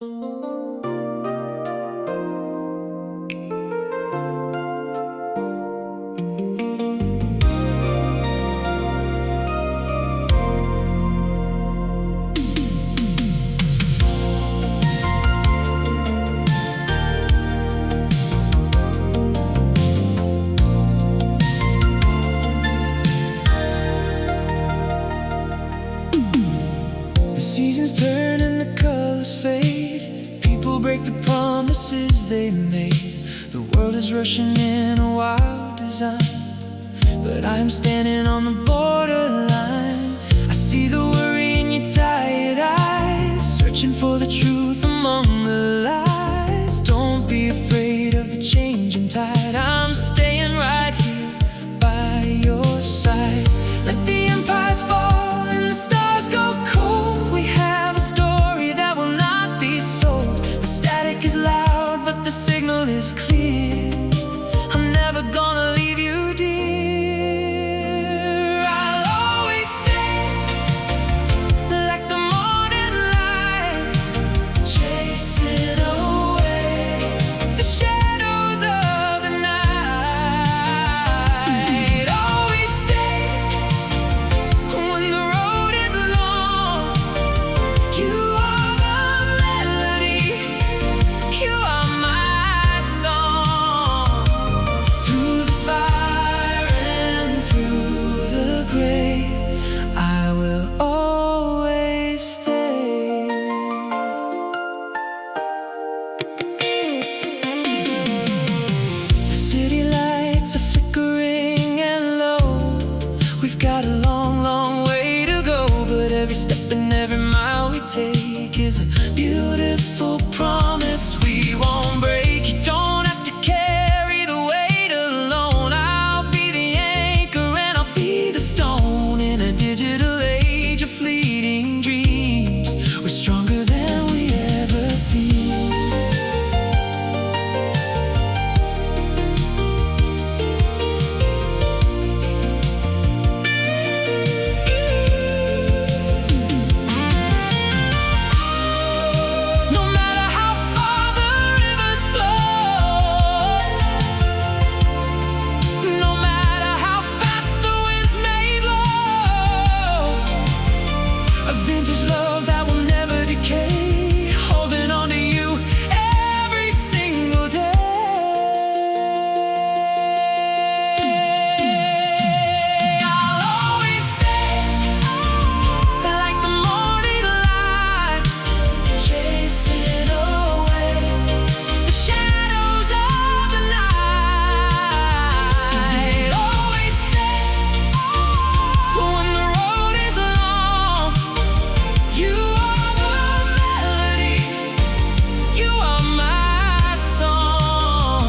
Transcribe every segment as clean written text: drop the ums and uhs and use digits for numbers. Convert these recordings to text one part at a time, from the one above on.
The seasons turn and the colors fade. People break the promises they made. The world is rushing in a wild design, but I am standing on the borderline. I see the worry in your tired eyes, searching for the truth among the lies. Don't be afraid of the changing tide. I'm staying right here by your side. Let the empires fall and the stars go cold. We have a story that will not be sold. The static is loud, but the signal is clear. I'm never gonna leave you, dear. I'll always stay like the morning light, chasing away the shadows of the night. Always stay when the road is long. You are the melody, you are my song. Through the fire and through the gray, I will always stay. The city lights are flickering and low. We've got a long, long way to go, but every step and every mile we take is a beautiful promise we won't break. You don't have to carry the weight alone. I'll be the anchor and I'll be the stone. In a digital age of fleeting dreams, we're stronger than we ever seem. No matter how far the rivers flow, no matter how fast the winds may blow, a vintage love that will never decay, holding on to you every single day. I'll always stay like the morning light, chasing away the shadows of the night. Always stay when the road is long. You are the melody, you are my song.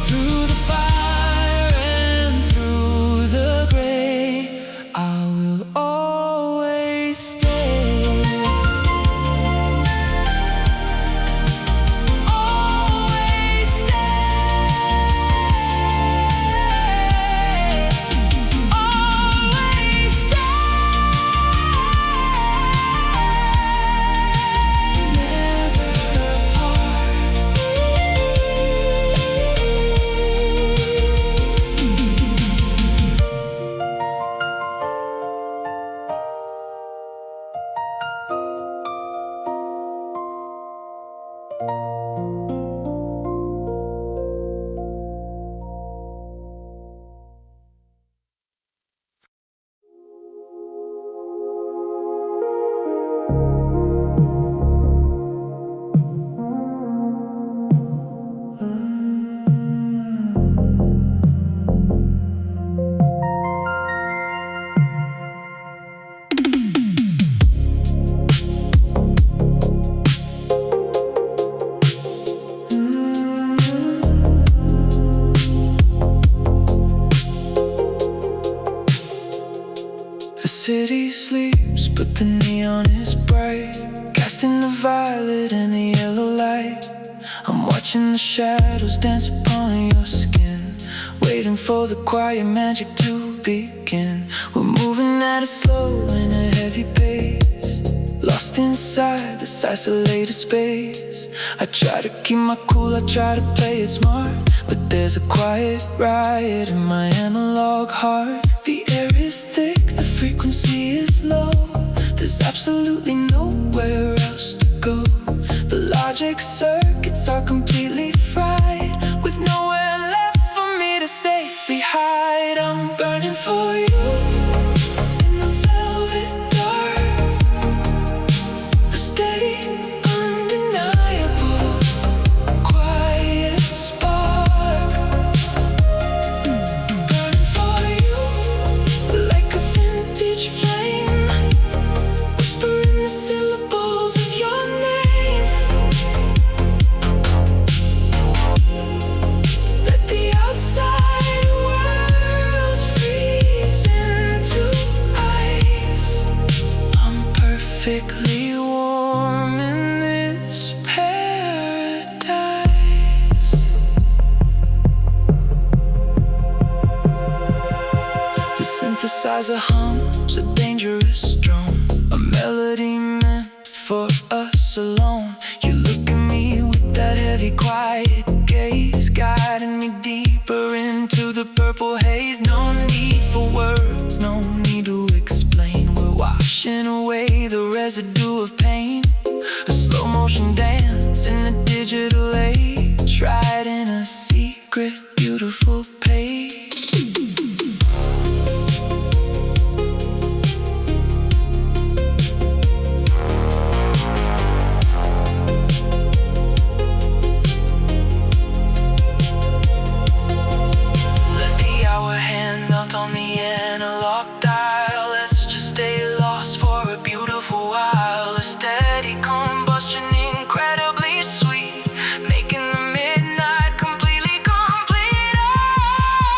Through the fire and through the gray, I will always stay. Always stay. Always stay. Never apart. The city sleeps, but the neon is bright, casting the violet and the yellow light. I'm watching the shadows dance upon your skin, waiting for the quiet magic to begin. We're moving at a slow and a heavy pace, lost inside this isolated space. I try to keep my cool, I try to play it smart, but there's a quiet riot in my analog heart. The air is thick, the frequency is low. There's absolutely nowhere else to go. The logic circuits are completely fried, with nowhere left for me to safely hide. I'm burning for you in the velvet dark, a steady, undeniable, quiet spark. Burning for you like a vintage flame, whispering the syllables of your name. Let the outside world freeze into ice. I'm perfectly warm in this paradise. The synthesizer hums a dangerous drone, a melody meant for us alone. You look at me with that heavy, quiet gaze, guiding me deeper into the purple haze. No need for words, no need to explain. We're washing away the residue of pain, a slow motion dance in the digital age, writing a secret, beautiful page. Let the hour hand melt on the analog dial. Let's just stay lost for a beautiful while. A steady combustion, incredibly sweet, making the midnight completely complete.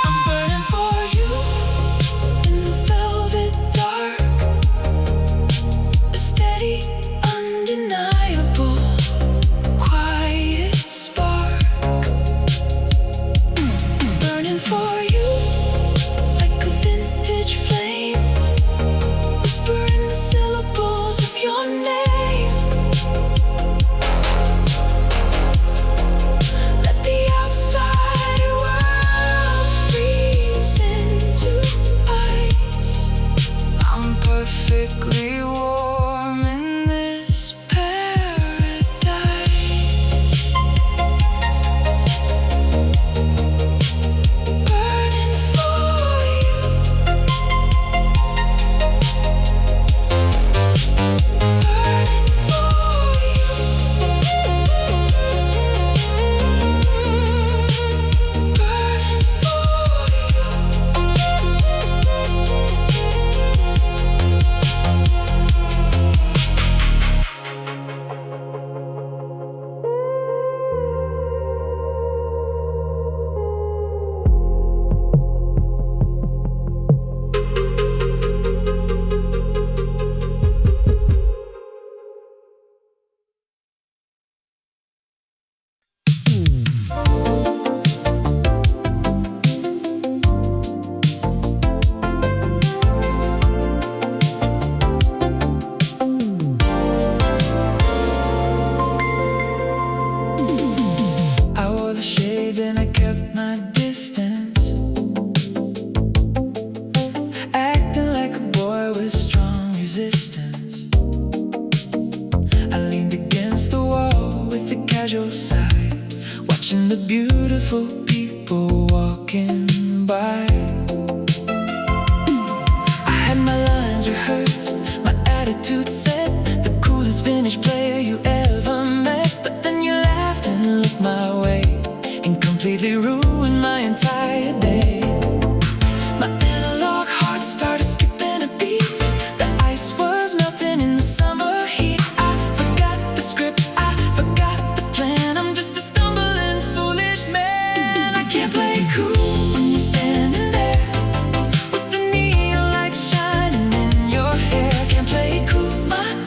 I'm burning for you in the velvet dark, a steady, undeniable, quiet spark. Burning for you like a vintage flame, whispering the syllables of your name. Let the outside world freeze into ice. I'm perfectly warm in this paradise. Burning for you, burning for you, burning for I wore the shades and I kept my distance, acting like a boy with strong resistance. I leaned against the wall with a casual sigh, watching the beautiful people walking by. I had my lines rehearsed, my attitude set, the coolest vintage player you ever met. But then you laughed and looked my way and completely ruined my entire day. My analog heart started skipping a beat. The ice was melting in the summer heat. I forgot the script, I forgot the plan. I'm just a stumbling, foolish man. I can't play cool when you're standing there with the neon light shining in your hair. Can't play cool, my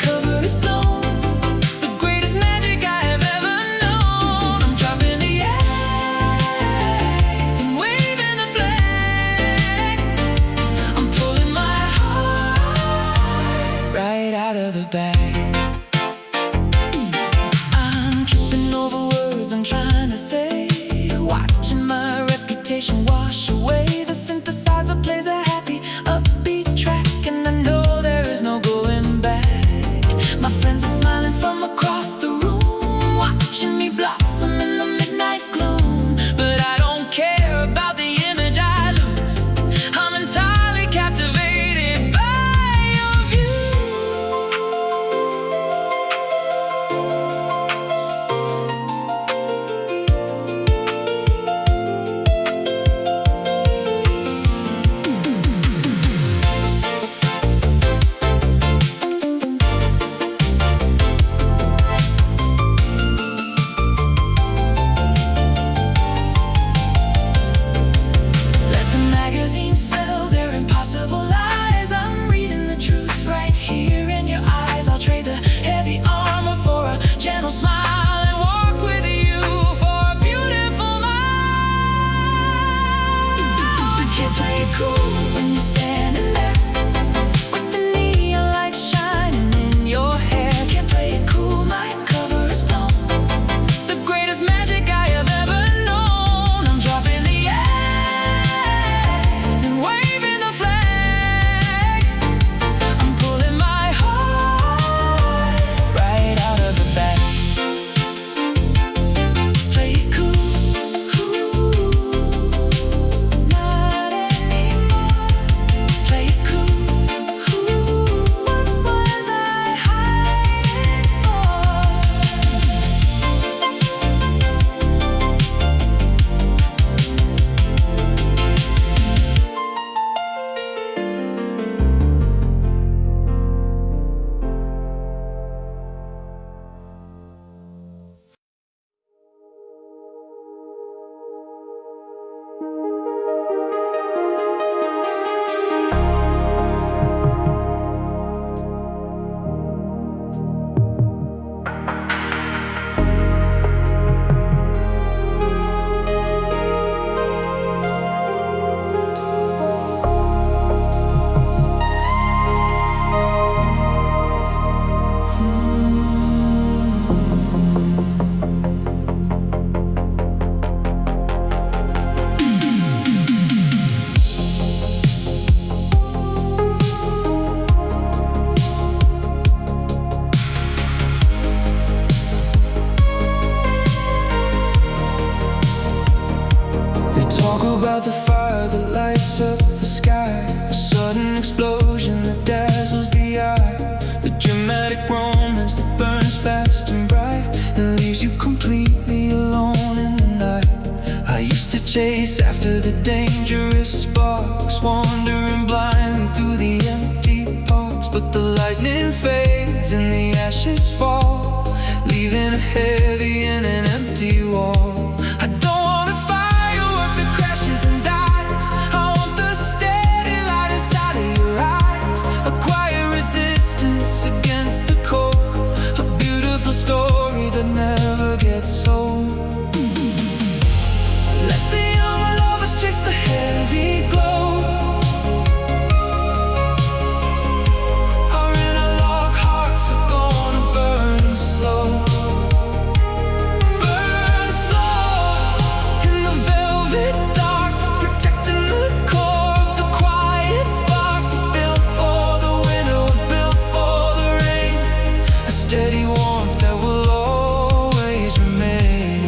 about the fire that lights up the sky, a sudden explosion that dazzles the eye, the dramatic romance that burns fast and bright and leaves you completely alone in the night. I used to chase after the dangerous sparks, wandering blindly through the empty parks, but the lightning fades and the ashes fall, leaving a heavy and an empty wall. I don't want a firework that crashes and dies. I want the steady light inside of your eyes, a quiet resistance against the cold, a beautiful story that never gets old. Let the young lovers chase the heavy glow. Our analog hearts are gonna burn slow. Burn slow in the velvet dark, protecting the core of the quiet spark. We're built for the winter, we're built for the rain, a steady warmth that will always remain.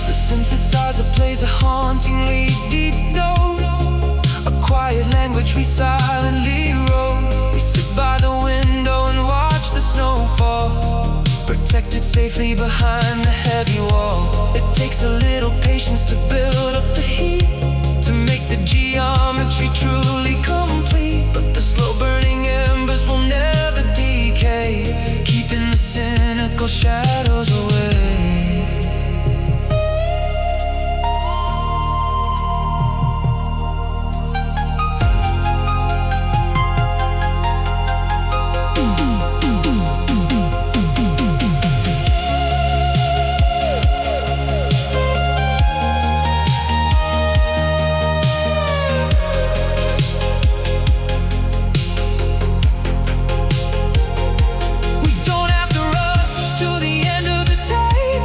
The synthesizer plays a hauntingly deep note, a quiet language we silently wrote. We sit by the window and watch the snow fall, protected safely behind the heavy wall. It takes a little patience to build up the heat, to make the geometry truly complete. But the slow burning embers will never decay, keeping the cynical shadows away. We don't have to rush to the end of the tape.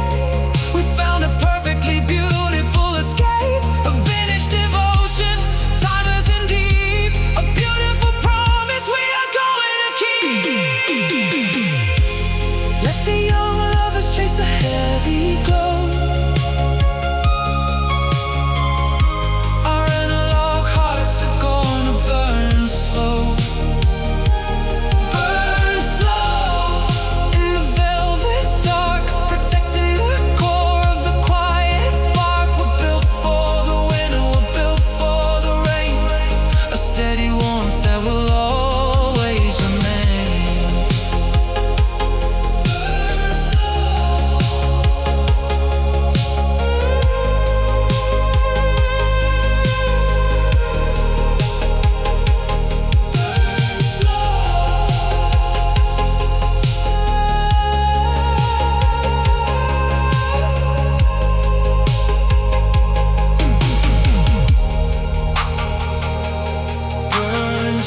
We found a perfectly beautiful escape, a finished devotion, timeless and deep, a beautiful promise we are going to keep. Let the young lovers chase the heavy glow. Our analog hearts are gonna burn slow. Burn slow in the velvet dark, protecting the core of the quiet spark. We're built for the winter, we're built for the rain, a steady warmth that will always remain. Burn slow. Burn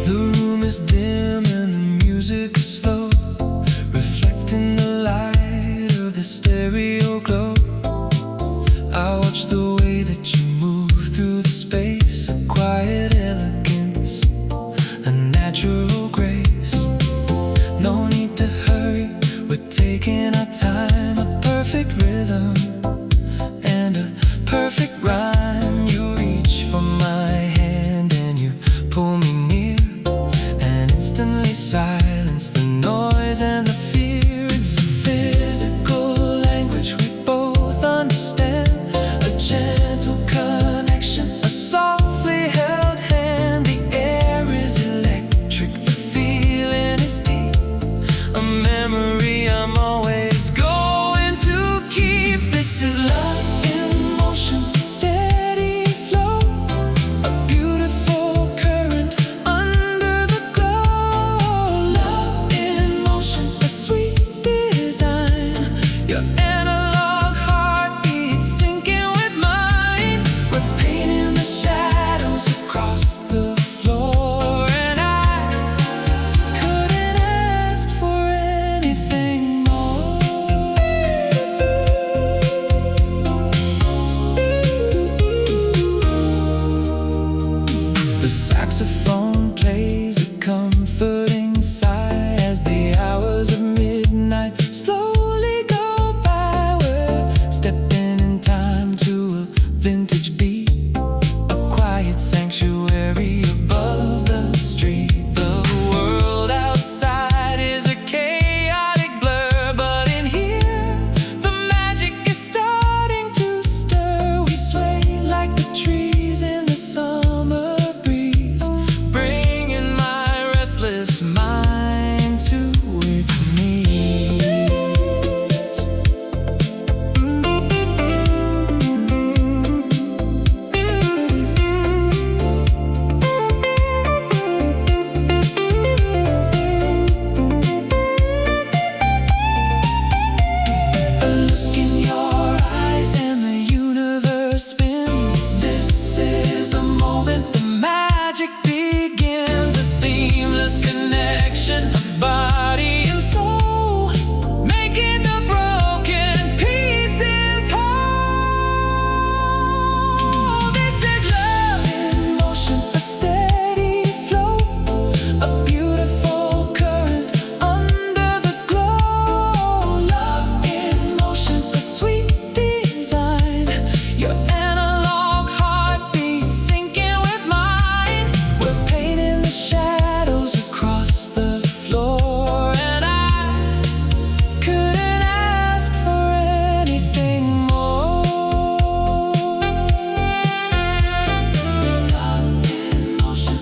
The room is dim and the music is slow, reflecting the light of the stereo glow. I watch the way that you move through the space, a quiet elegance, a natural grace. No need to hurry, we're taking our time, a perfect rhythm and a perfect rhyme. You reach for my hand and you pull me near, and instantly silence the noise and the fear. It's a physical language we both understand, memory I'm always going to keep. This is love in motion, steady flow, a beautiful current under the glow. Love in motion, a sweet design, your analog heartbeat syncing with mine. We're painting the shadows across the floor, and I couldn't ask for anything more. The saxophone plays a comforting sigh as the hours of midnight slowly go by. We're stepping in time to a vintage beat, a quiet sanctuary above the street. The world outside is a chaotic blur, but in here the magic is starting to stir. We sway like the trees in the summer breeze, bringing my restless mind to its knees. A look in your eyes and the universe spins. This is the moment the magic begins. A seamless connection of body and soul, making the broken pieces whole. This is love in motion, a steady flow, a beautiful current under the glow. Love in motion, a sweet design, your analog heartbeat syncing with mine. We're painting the shadows across the floor, and I couldn't ask for anything more. Love in motion.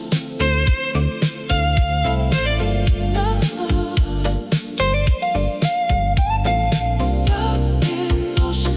Love in motion.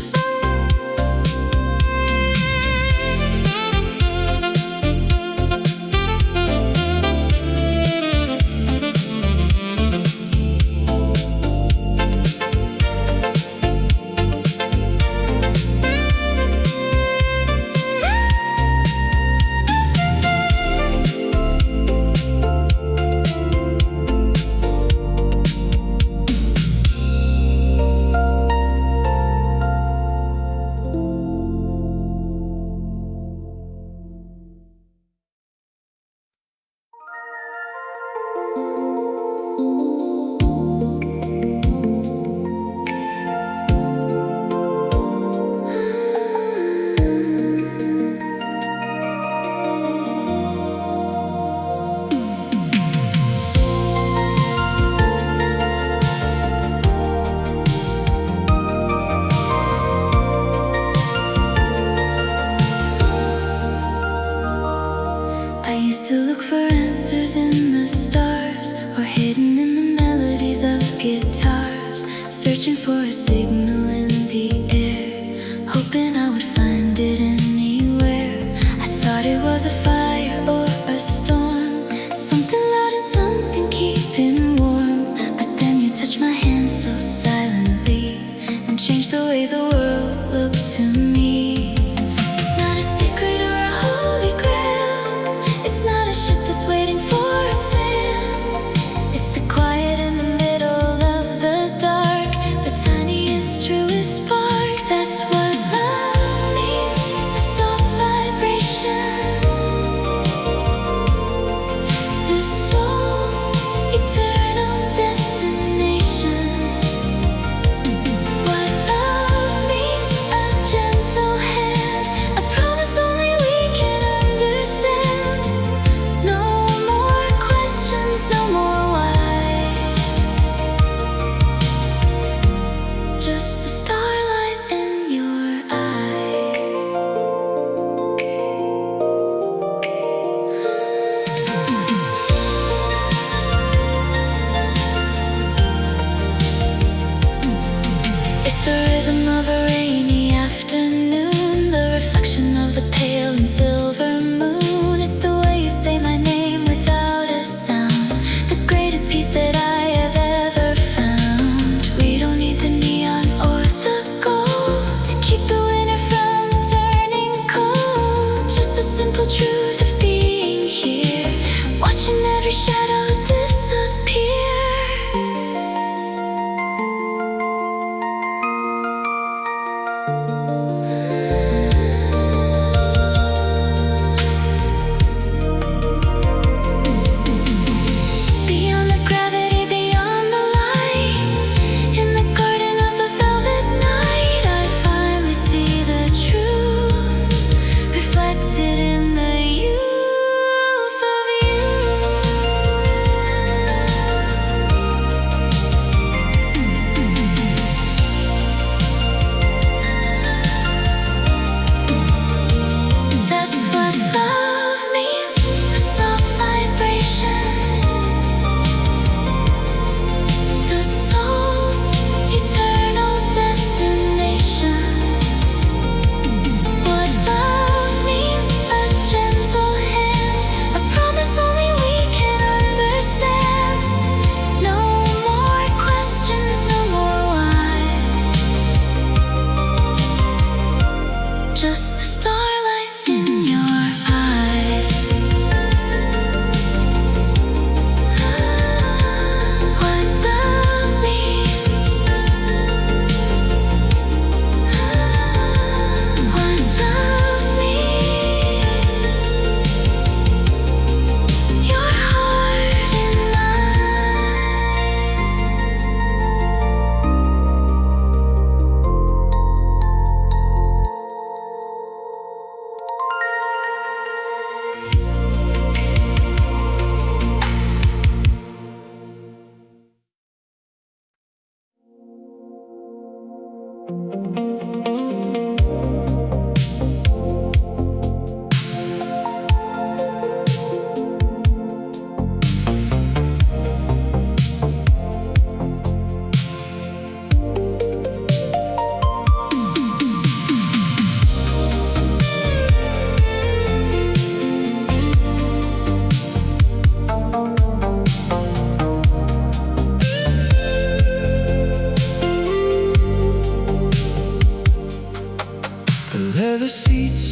I used to look for answers in the stars, or hidden in the melodies of guitars, searching for a signal in the air, hoping I would find it anywhere. I thought it was a fire or a storm, something loud and something keeping warm. But then you touched my hand so silently and changed the way the world looked to me. It's not a secret or a holy grail, it's not a ship that's waiting for a sail. It's the quiet in the middle of the dark, the tiniest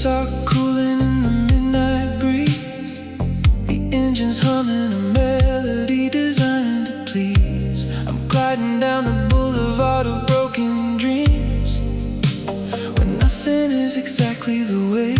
Streets are cooling in the midnight breeze. The engine's humming a melody designed to please. I'm gliding down the boulevard of broken dreams, where nothing is exactly the way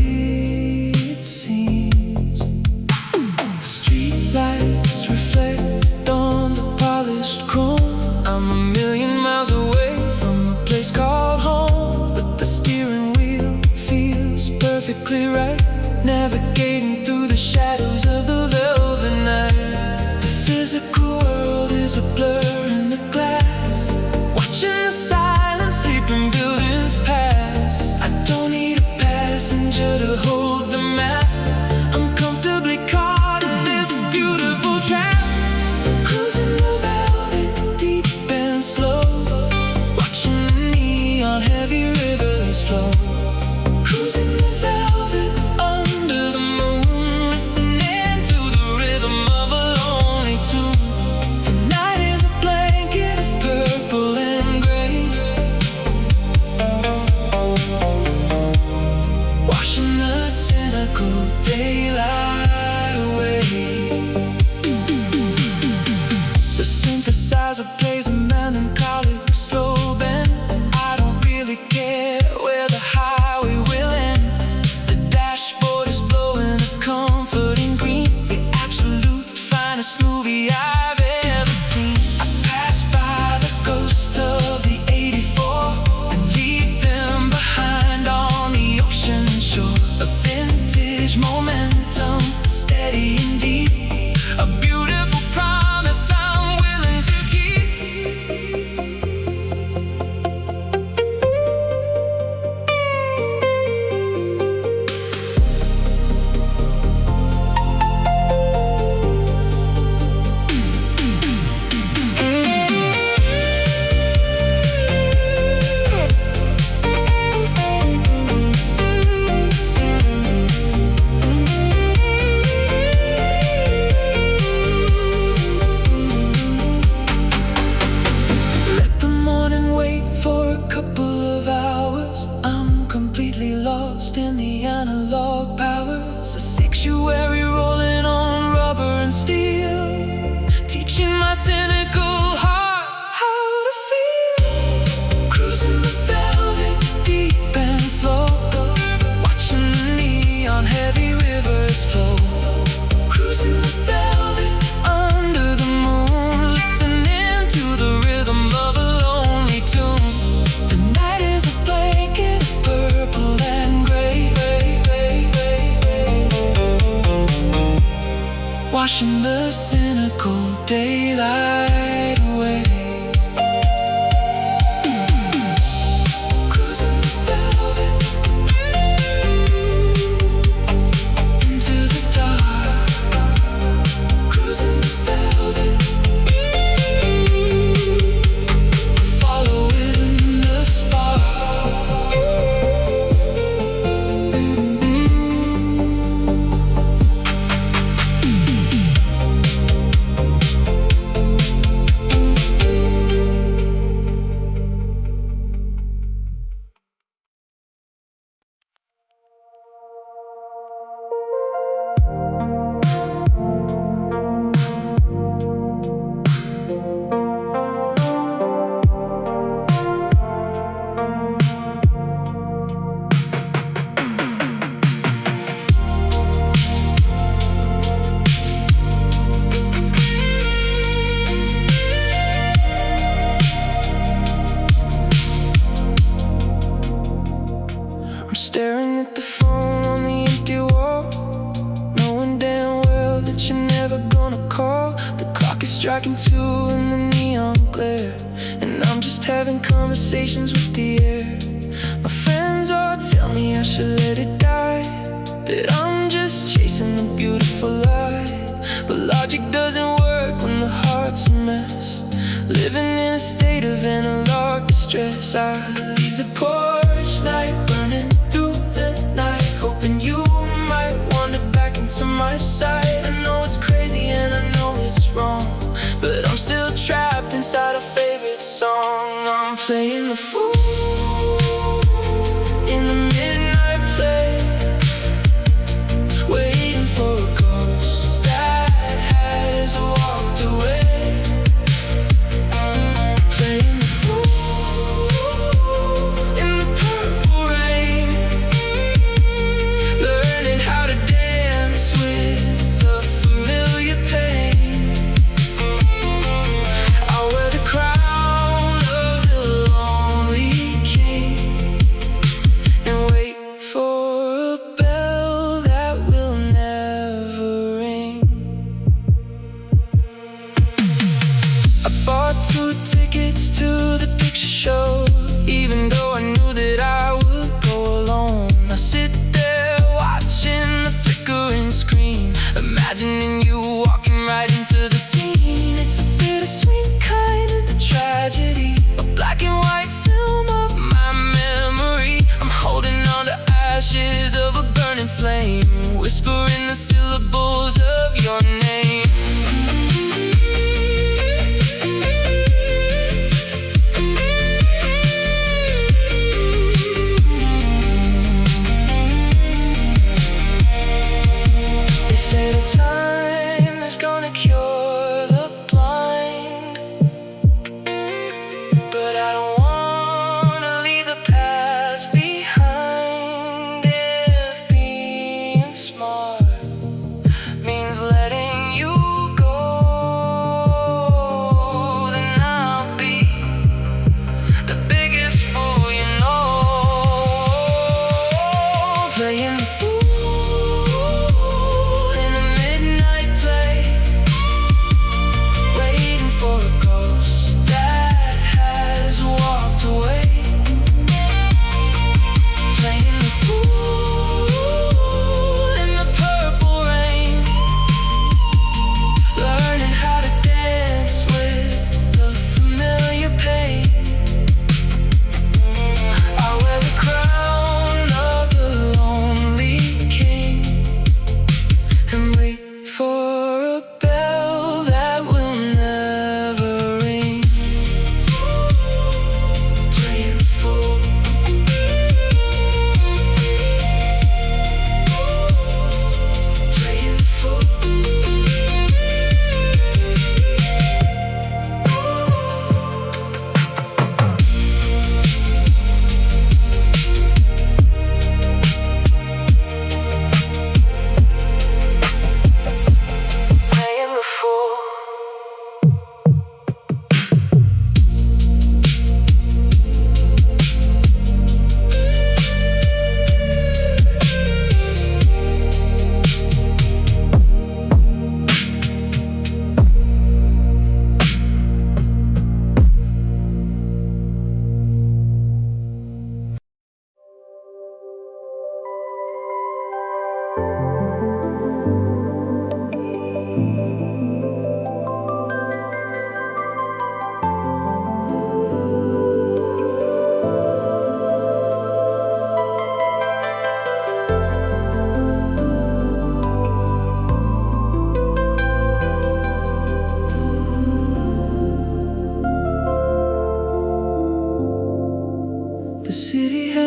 it seems. The street lights reflect on the polished chrome. I'm a million miles away from a place called home, but the steering wheel feels perfectly right, navigating through the shadows of the velvet night. The physical world is a blur in the glass, watching the silent sleeping buildings pass. I don't need a passenger to hold the map. I'm comfortably caught in this beautiful trap, cruising the velvet deep and slow, watching the neon heavy rivers flow. Cruising the velvet under the moon, listening to the rhythm of a lonely tune. The night is a blanket of purple and gray, washing the cynical daylight away. The synthesizer plays a melancholic slow bend. I don't really care where the highway will end. The dashboard is blowing a comforting green, the absolute finest movie I've ever seen. I pass by the ghost of the '84 and leave them behind on the ocean shore. A vintage momentum, steady and deep, a beautiful promise I'm willing to keep. Let the morning wait for a couple of hours. I'm completely lost in the analog powers. A sanctuary rolling on rubber and steel, teaching my cynical heart how to feel. Cruising the velvet deep and slow, watching the neon heavy rivers flow. Cruising the velvet under the moon, listening to the rhythm of a lonely tune. The night is a blanket of purple and gray, washing the cynical daylight away. Cruising the velvet into the dark. Cruising the velvet, following the spark. I'm staring at the phone on the empty wall, knowing damn well that you're never gonna call. The clock is striking 2 in the neon glare, and I'm just having conversations with the air. My friends all tell me I should let it die, that I'm just chasing a beautiful lie. But logic doesn't work when the heart's a mess, living in a state of analog distress. I leave the porch light burning through the night, hoping you might wander back into my sight. I know it's crazy and I know it's wrong, but I'm still trapped inside a favorite song. I'm playing the fool in the midnight play,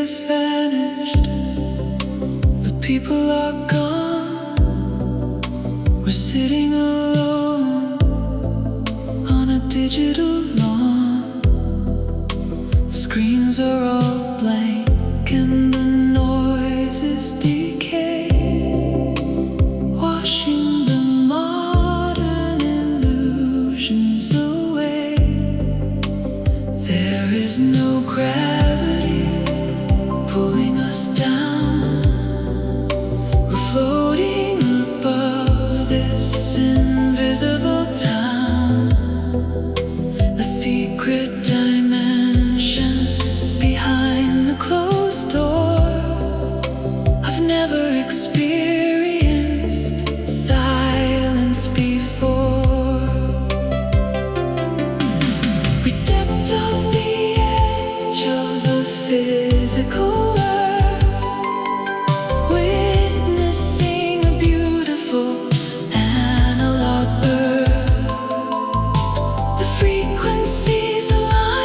has vanished, the people are gone. We're sitting alone on a digital lawn. Screens are all blank and the noise is decay, washing the modern illusions away. There is no gravity pulling us down. We're floating above this invisible town, a secret dimension behind the closed door. I've never experienced silence before. We stepped off the edge of the physical earth, witnessing a beautiful analog birth. The frequencies align,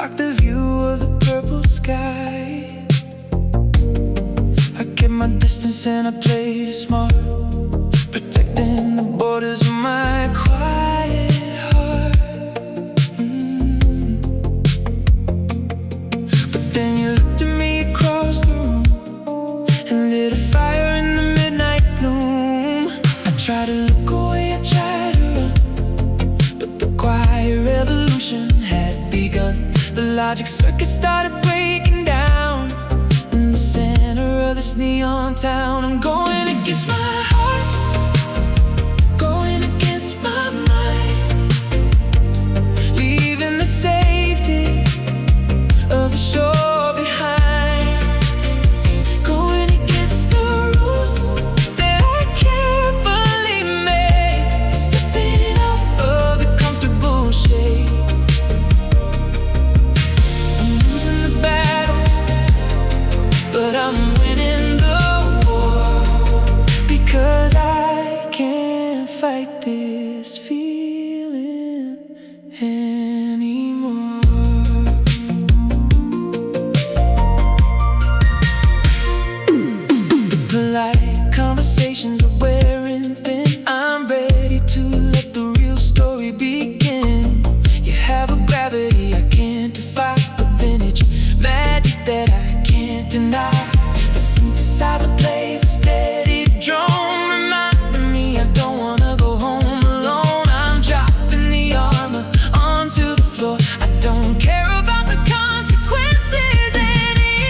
block the view of the purple sky. I kept my distance and I played it smart, protecting the borders of my quiet heart. But then you looked at me across the room and lit a fire in the midnight gloom. I tried to look away, I tried to run, but the quiet revolution had begun. The logic circuit started breaking down in the center of this neon town. I'm going against my heart, going against my mind, leaving the safety of the shore behind. Going against the rules that I carefully made, stepping out of the comfortable shade. I'm losing the battle, but I'm winning the war, because I can't fight this feeling anymore. Polite conversations are wearing thin. I'm ready to let the real story begin. You have a gravity I can't defy, a vintage magic that I can't deny. The synthesizer plays a steady drone, reminding me I don't wanna go home alone. I'm dropping the armor onto the floor. I don't care about the consequences anymore.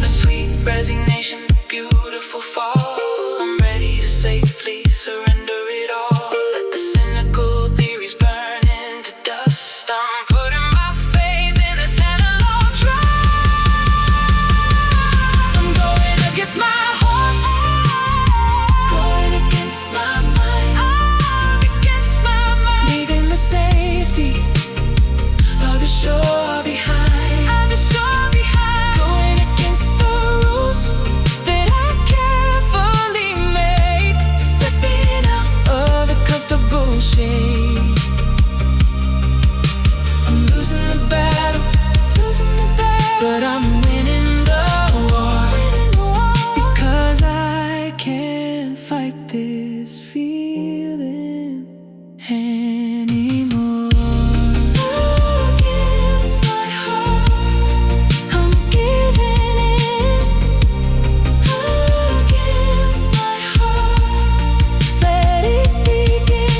A sweet resignation, beautiful fall. I'm ready to safely surrender it all. Let the cynical theories burn into dust. I'm putting my faith in this analog trust. I'm going against my heart, going against my mind, against my mind, leaving the safety of the shore behind. Going against the rules that I carefully made, stepping out of the comfortable shade. I'm losing the battle, but I'm winning the war, because I can't fight this feeling anymore. Against my heart, I'm giving in. Against my heart, let it begin.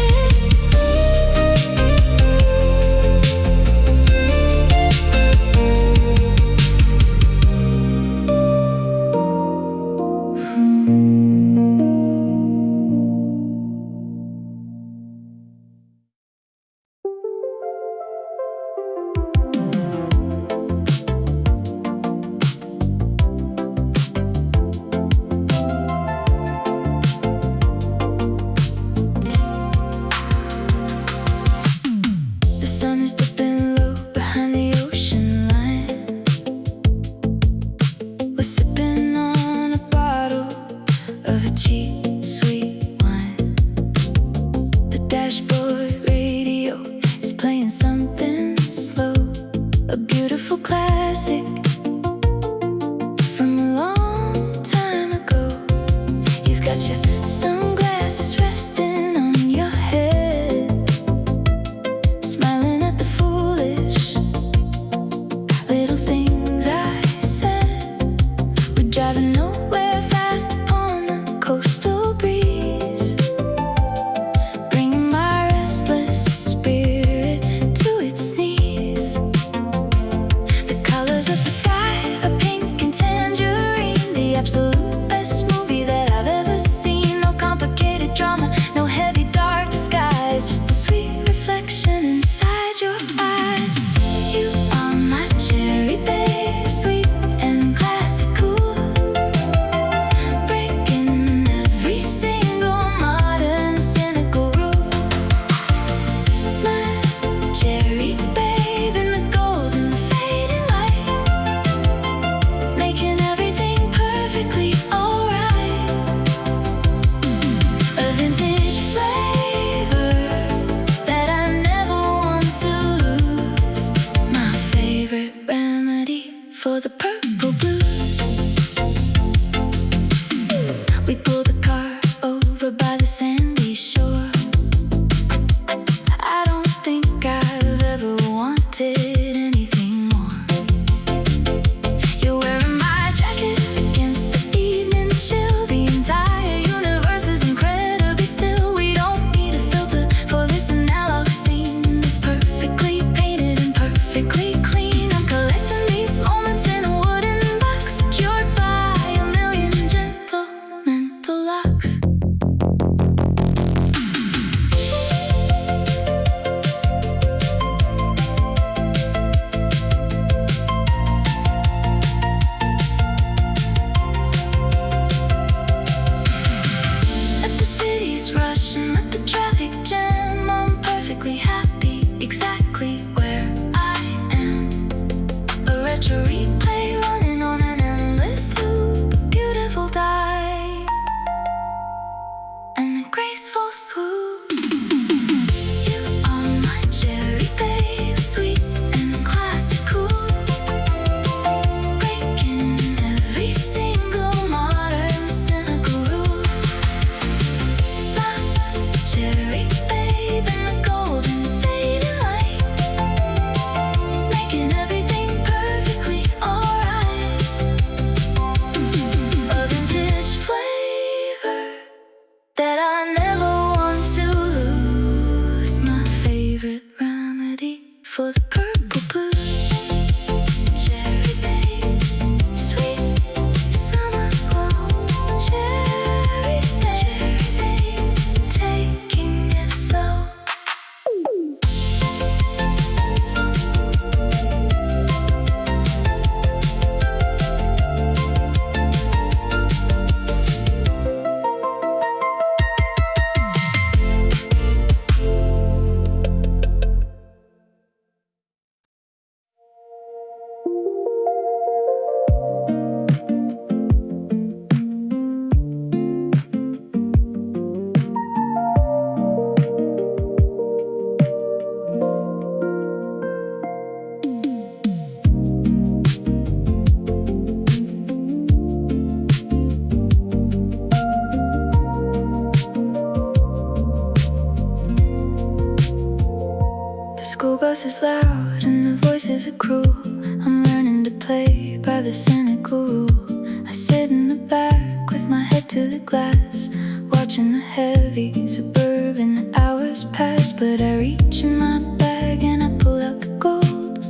The sun is dipping low behind the ocean line. We're sipping on a bottle of a cheap, sweet wine. The dashboard radio is playing something slow, a beautiful classic from a long time ago. You've got your sunglasses resting on your head, smiling at the foolish little things I said. We're driving nowhere fast upon the coastal breeze, bringing my restless spirit to its knees. The colors of the sky for the purple blues. We pull the car over by the sandy shore. I don't think I've ever wanted anything more. You're wearing my jacket against the evening chill. The entire universe is incredibly still. We don't need a filter for this analog scene. It's perfectly painted and perfectly clean. I'm collecting these moments in a wooden box, secured by a million gentle mental locks. Let the cities rush and let the traffic jam. I'm perfectly happy exactly where I am. A retro replay running on an endless loop. Beautiful die and a graceful swoop. You are my cherry babe, sweet and classical, breaking every single modern cynical rule. My cherry babe in the golden fading light, making everything perfectly alright. A vintage flavor that I never want to lose. My favorite remedy for the purple blues. Cherry babe, sweet summer glow. Cherry babe, taking it slow. The school bus is loud and the voices are cruel. I'm learning to play by the cynical rule. I sit in the back with my head to the glass, watching the heavy suburban hours pass. But I reach in my bag and I pull out the gold,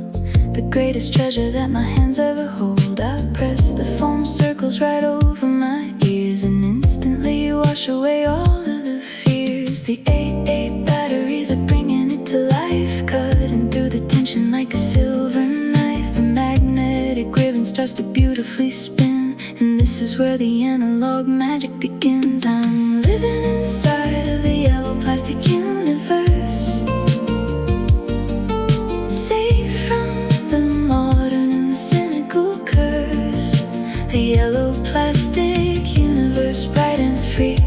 the greatest treasure that my hands ever hold. I press the foam circles right over my ears and instantly wash away all of the fears. The 8-8 batteries are bringing it to life, cutting through the tension like a silver knife. The magnetic ribbon starts to beautifully spin, and this is where the analog magic begins. I'm living inside of a yellow plastic universe, safe from the modern and the cynical curse. A yellow plastic universe, bright and free,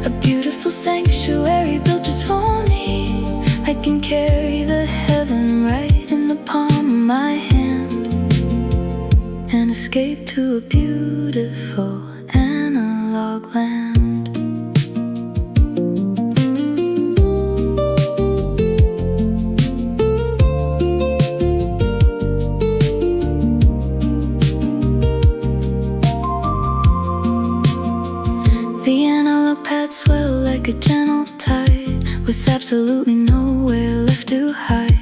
a beautiful sanctuary built just for me. I can carry the heaven right in the palm of my hand and escape to a beautiful analog land. The analog pads swell like a gentle tide, with absolutely nowhere left to hide.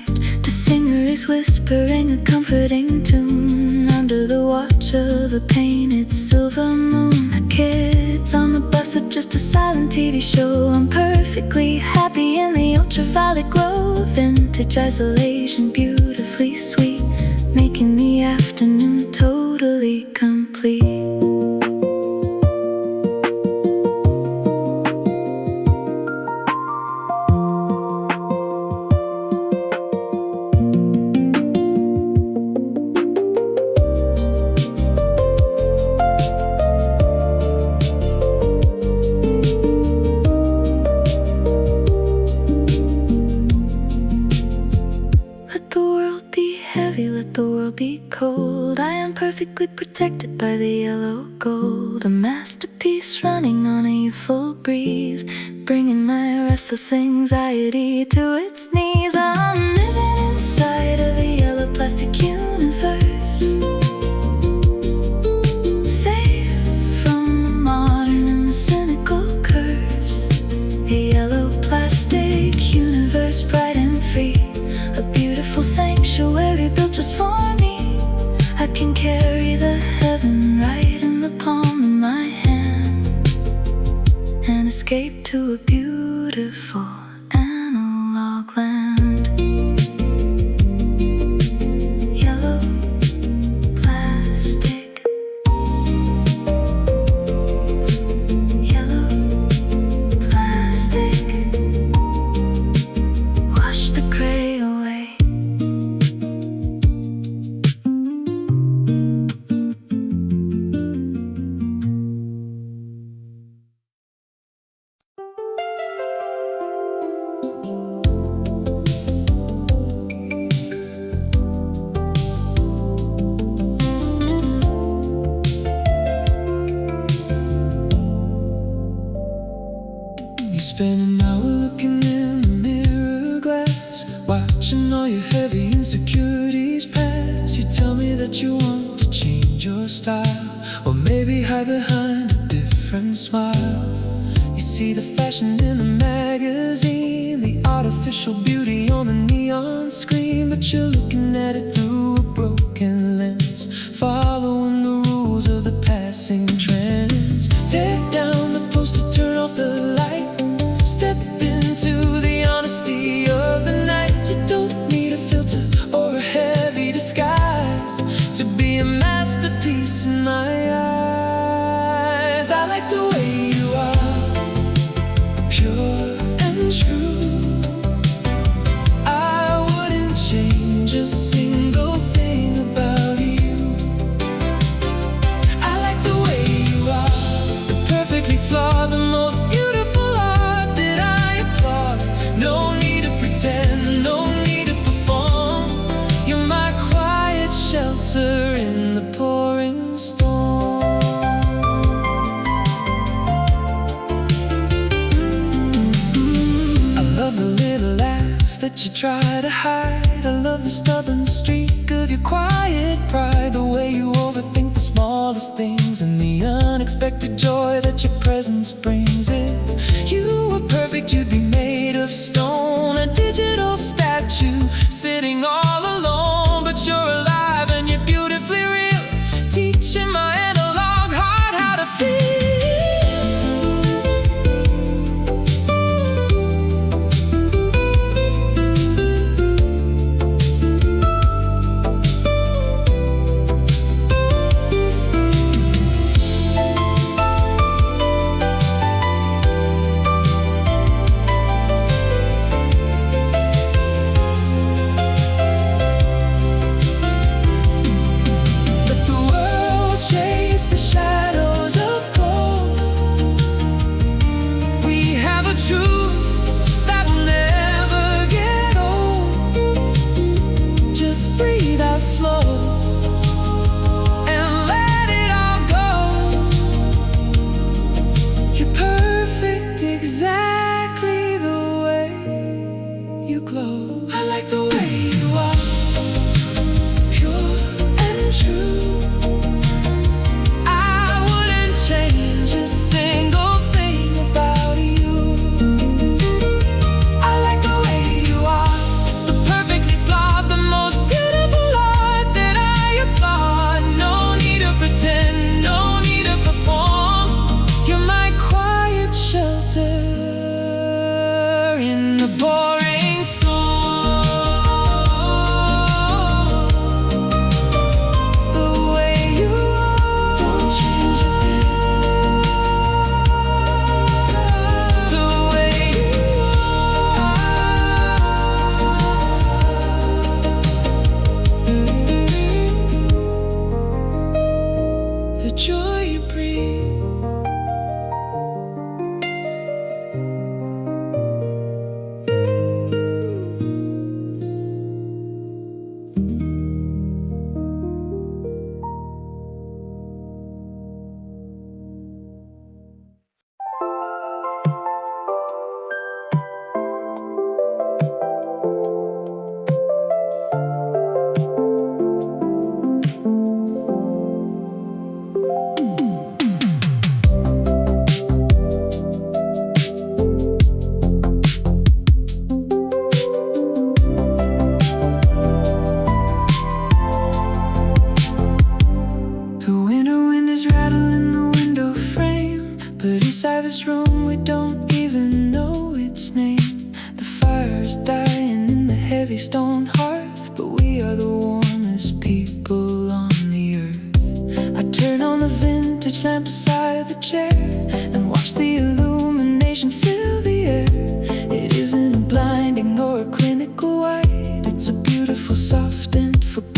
The singer is whispering a comforting tune under the watch of a painted silver moon. The kids on the bus are just a silent TV show. I'm perfectly happy in the ultraviolet glow. Vintage isolation, beautifully sweet, making the afternoon totally complete. Let the world be heavy. be cold. I am perfectly protected by the yellow gold, a masterpiece running on a youthful breeze, bringing my restless anxiety to its knees. I'm living inside of a yellow plastic universe, safe from the modern and the cynical curse. A yellow plastic universe, bright and free, a beautiful sanctuary built just for me. I can carry the heaven right in the palm of my hand and escape to a beautiful analog land. Yellow plastic, yellow plastic, wash the gray away. You spend an hour looking in the mirror glass, watching all your heavy insecurities pass. You tell me that you want to change your style, or maybe hide behind a different smile. You see the fashion in the magazine, the artificial beauty on the neon screen, but you're looking at it through a broken lens, following the rules of the passing trends. Tear down the poster, turn off the light, step into the honesty of the night. You don't need a filter or a heavy disguise to be a masterpiece in my eyes. I like the way you are, pure and true. I wouldn't change a single thing about you. I like the way you are, the perfectly flawed, the most beautiful art that I applaud. No need to pretend, no need to perform. You're my quiet shelter in the pouring storm. I love the little laugh that you try to hide. I love the stubborn streak of your quiet pride, the way you overthink the smallest things, and the unexpected joy that your presence brings. If you were perfect, you'd be made of stone, a digital statue sitting all alone. But you're alive and you're beautifully real, teaching my analog heart how to feel.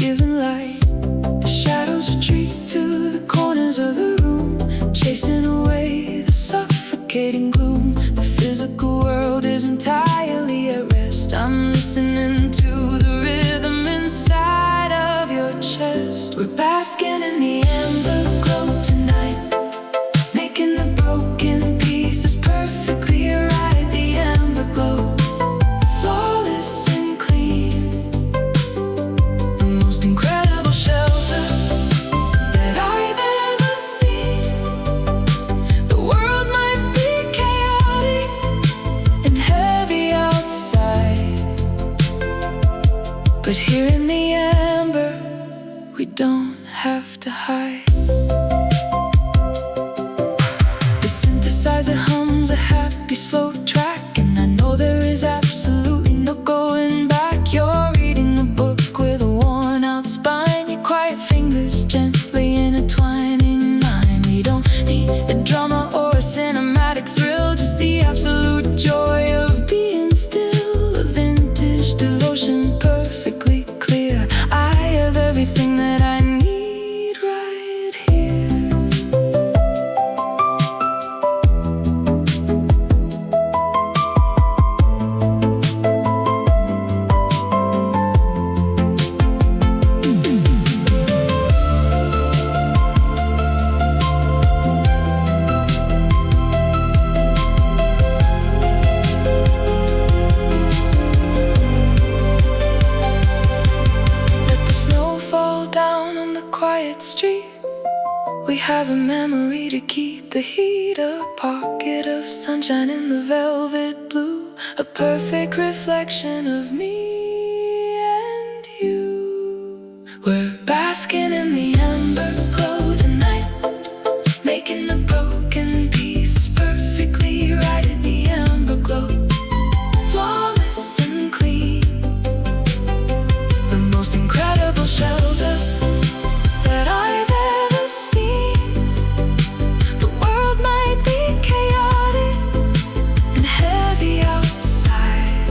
giving light. The shadows retreat to the corners of the room, chasing away the suffocating gloom. The physical world is entirely at rest. I'm listening to the rhythm inside of your chest. We're basking in the amber glow tonight, making the broken pieces perfectly right. The amber glow, flawless and clean, the most incredible shelter that I've ever seen. The world might be chaotic and heavy outside, but here in the amber, we don't have to hide. The synthesizer hums a happy slow track, and I know there is absolutely no going back. You're reading a book with a worn out spine, your quiet fingers gently intertwining mine. We don't need a drama or a cinematic thrill, just the absolute joy of being still. A vintage devotion perfectly clear. I have everything that I need right here. Let the snow fall down on the quiet street. We have a memory to keep the heat, a pocket of sunshine in the velvet blue, a perfect reflection of me and you. We're basking in the amber glow tonight, making the broken pieces perfectly right. In the amber glow, flawless and clean, the most incredible shelter that I've ever seen. The world might be chaotic and heavy outside,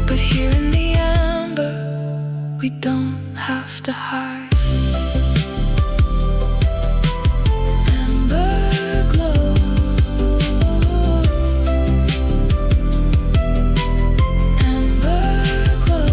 but here in the amber, we don't have to hide. Amber glow, amber glow.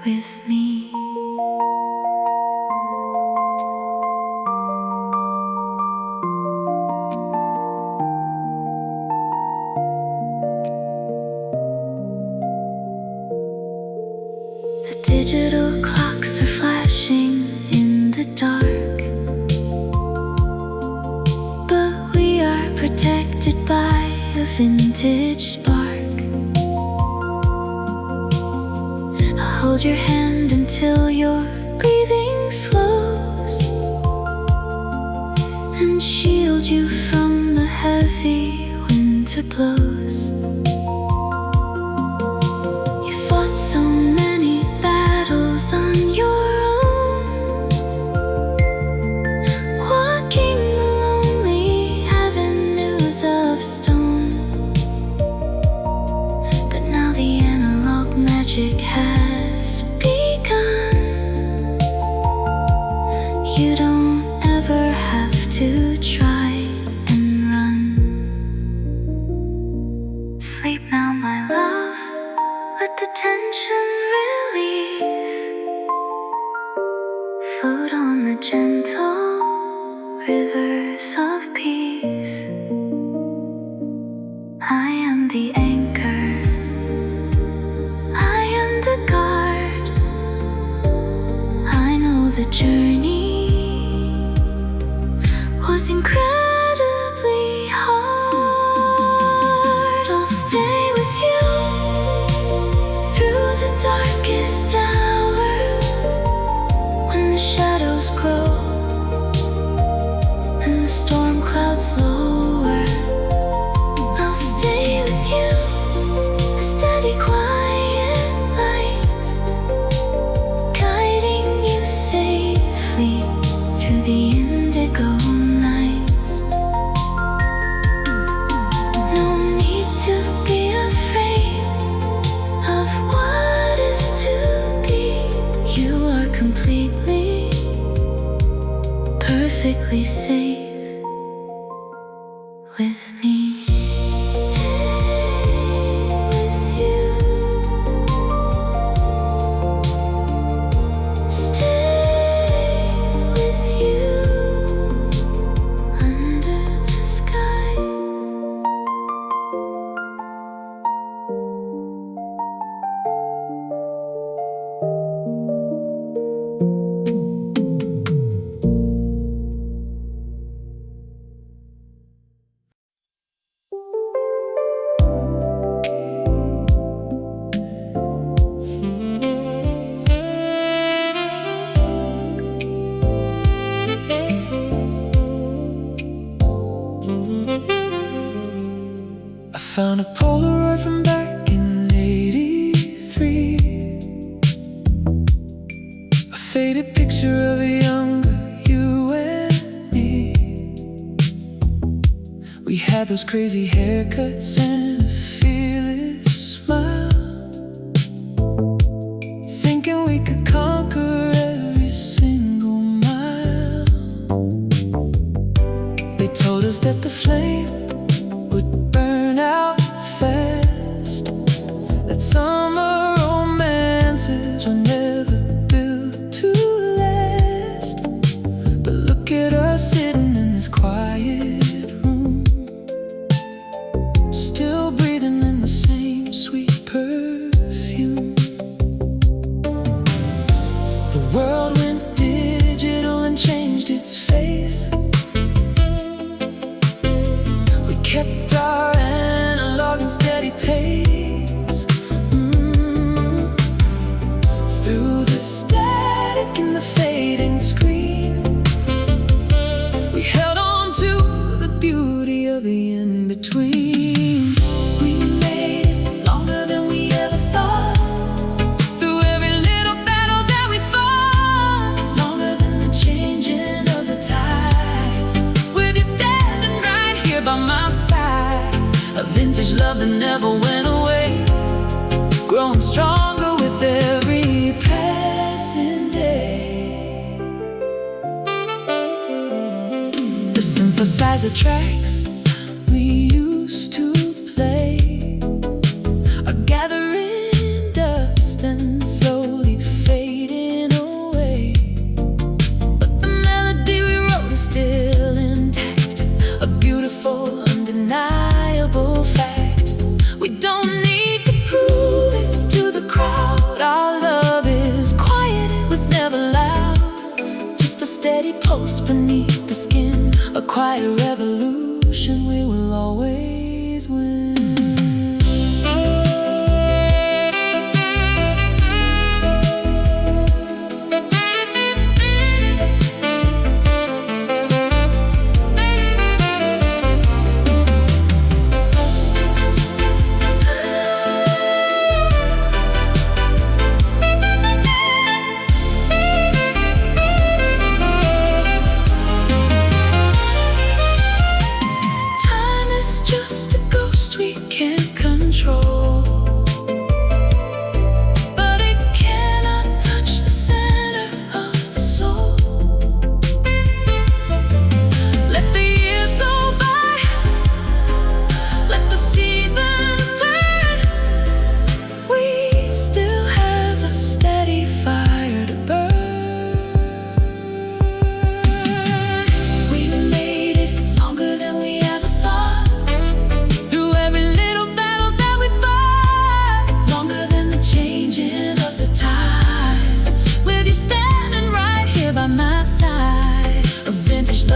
with me. The digital clocks are flashing in the dark, but we are protected by a vintage spark. I'll hold your hand until your breathing slows and shield you from the heavy winter blows. You fought so many battles on your own, walking the lonely avenues of stone. But now the analog magic has begun. You don't ever have to try and run. Sleep now, my love, let the tension release. Float on the gentle rivers of peace. I am the anchor, I am the guard. I know the journey was incredibly hard. I'll stay with you through the darkest hour, when the shadows grow and the storm clouds lower. I'll stay with you, a steady quiet light, guiding you safely through the indigo night. No need to be afraid of what is to be. You are completely, perfectly safe with me. Stay with you. Stay with you under the skies. I found a Polaroid from back in '83, a faded picture of a younger you and me. We had those crazy haircuts and a fearless smile, thinking we could conquer every single mile. They told us that the flame would burn out fast, that summer romances were never built to last. But look at us sitting in this quiet room, still breathing in the same sweet perfume. The world went digital and changed its face. We kept our analog and steady pace. Through the static and the fading screen, we held on to the beauty of the in-between. We made it longer than we ever thought, through every little battle that we fought, longer than the changing of the tide. With you standing right here by my side, a vintage love that never went away, growing stronger with every passing day. The synthesizer tracks we used to play are gathering dust and slowly rusty post beneath the skin. A quiet revolution, we will always win.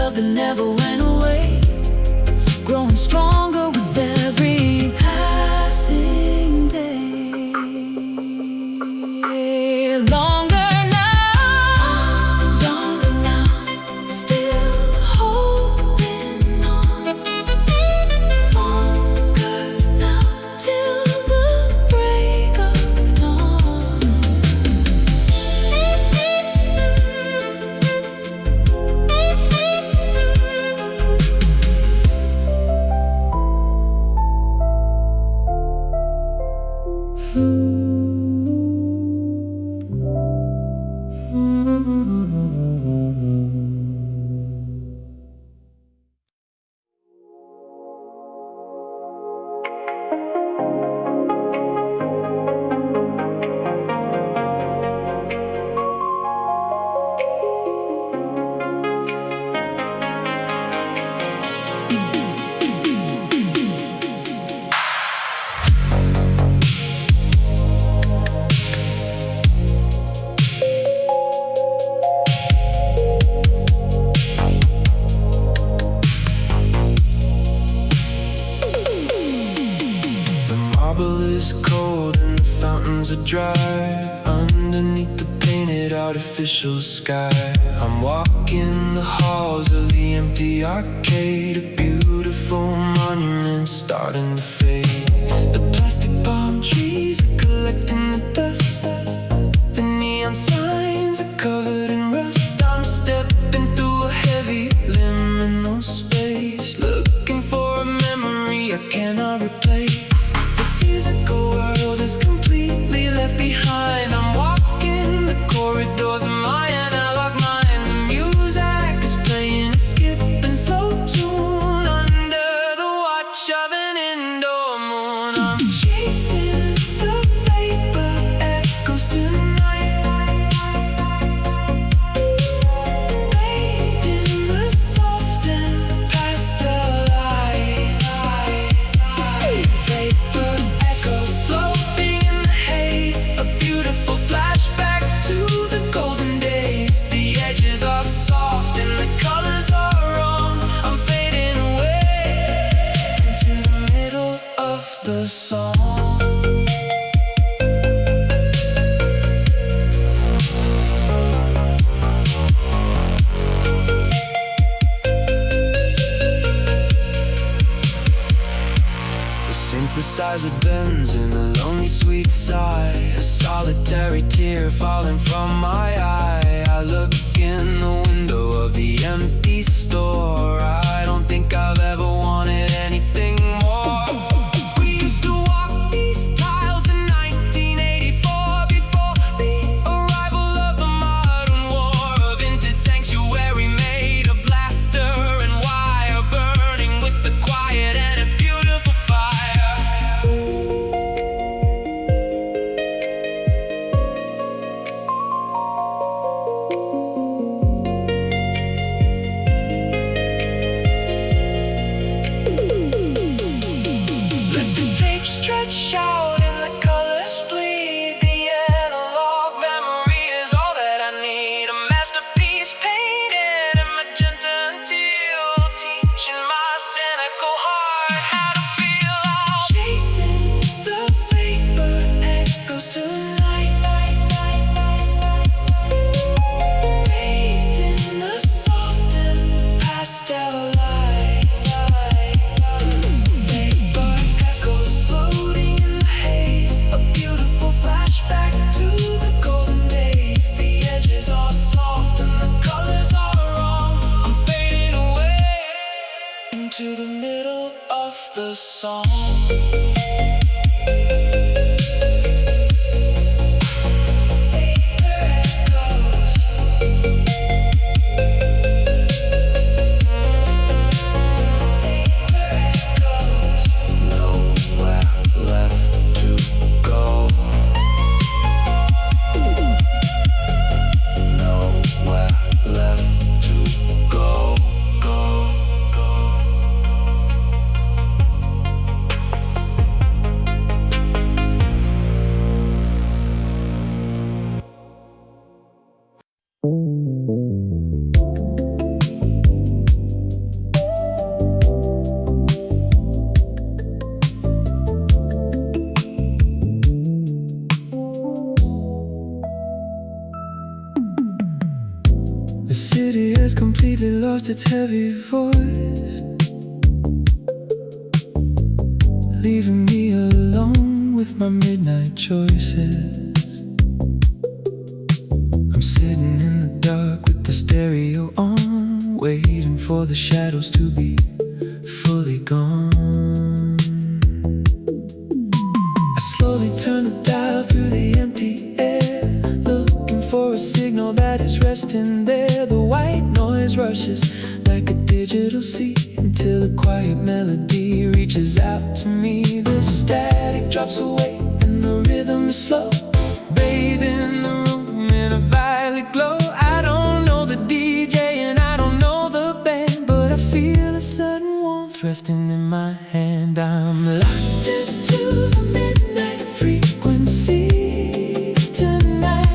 That never went away, growing stronger with every passing day. Longer now, still holding on. Longer now, till the break of dawn. Dry underneath the painted artificial sky. I'm walking the halls of the empty arcade, a beautiful monument starting to fade. The plastic palm trees are collecting the dust. The neon signs are covered in rust. I'm stepping through a heavy liminal space, looking for a memory I cannot replace. The physical world is completely left behind. I'm walking the corridors of my analog mind. The music is playing a skip and slow tune under the watch of an indoor moon. I'm chasing the vapor echoes tonight, bathed in the soft and pastel light. Vapor echoes floating in the haze, a beautiful flashback to the golden days. The edges are soft and the colors are wrong. I'm fading away into the middle of the song. The synthesizer bends in a lonely sweet sigh, a solitary tear falling from my eye. I look in the window of the empty store. I don't think I've ever wanted anything more. We used to walk these tiles in 1984, before the arrival of the modern war. A vintage sanctuary made of blaster and wire, burning with the quiet and a beautiful fire. completely lost its heavy voice, leaving me alone with my midnight choices. I'm sitting in the dark with the stereo on, waiting for the shadows to be fully gone. I slowly turn the dial through the empty air, looking for a signal that is resting there. The white noise rushes like a digital sea until a quiet melody reaches out to me. The static drops away and the rhythm is slow, bathing the room in a violet glow. I don't know the DJ and I don't know the band, but I feel a sudden warmth resting in my hand. I'm locked into the midnight frequency tonight,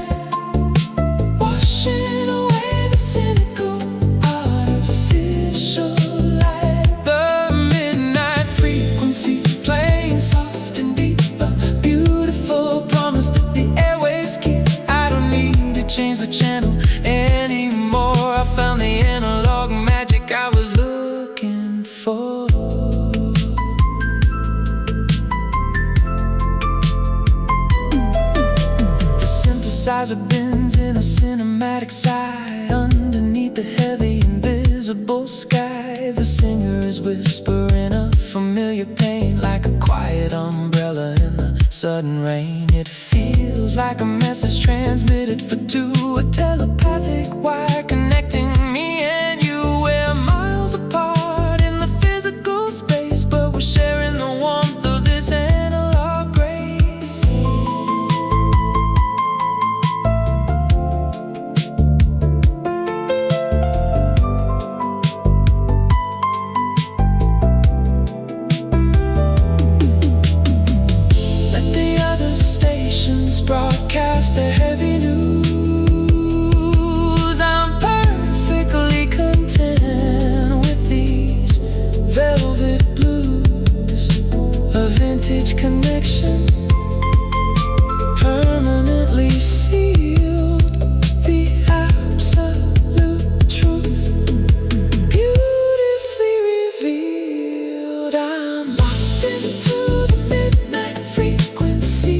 washing away the cynical, artificial light. The midnight frequency playing soft and deep, a beautiful promise that the airwaves keep. I don't need to change the channel anymore. I found the analog magic I was looking for. Synthesizer bends in a cinematic sigh underneath the heavy invisible sky. The singer is whispering a familiar pain, like a quiet umbrella in the sudden rain. It feels like a message transmitted for two, a telepathic wire connecting me and you. We're miles apart in the physical space, but we're sharing the warmth of this analog grace. Broadcast the heavy news. I'm perfectly content with these velvet blues. A vintage connection, permanently sealed. The absolute truth, beautifully revealed. I'm locked into the midnight frequency,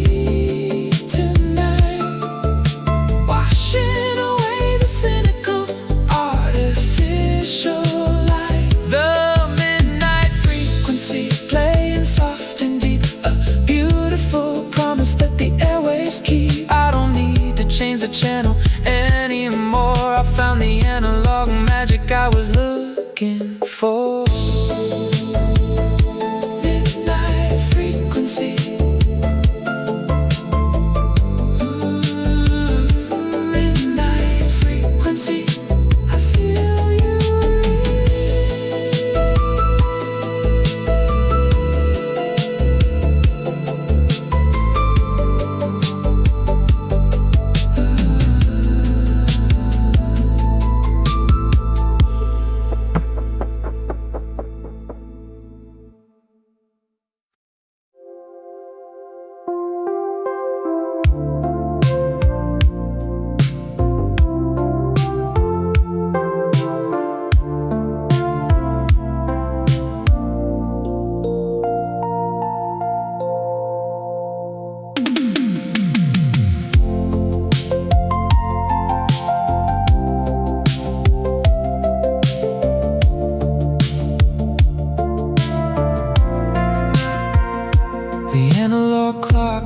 change the channel anymore. I found the analog magic I was looking for. Midnight frequency. Midnight frequency. I feel you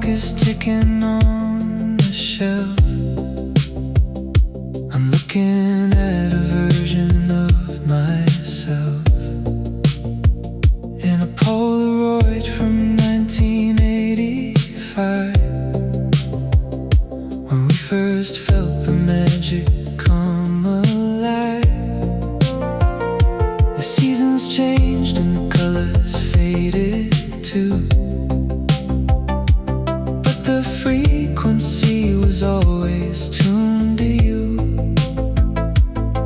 is ticking on the shelf. I'm looking at a version of myself in a Polaroid from 1985, when we first felt the magic come alive. The seasons changed and the colors faded too, the frequency was always tuned to you.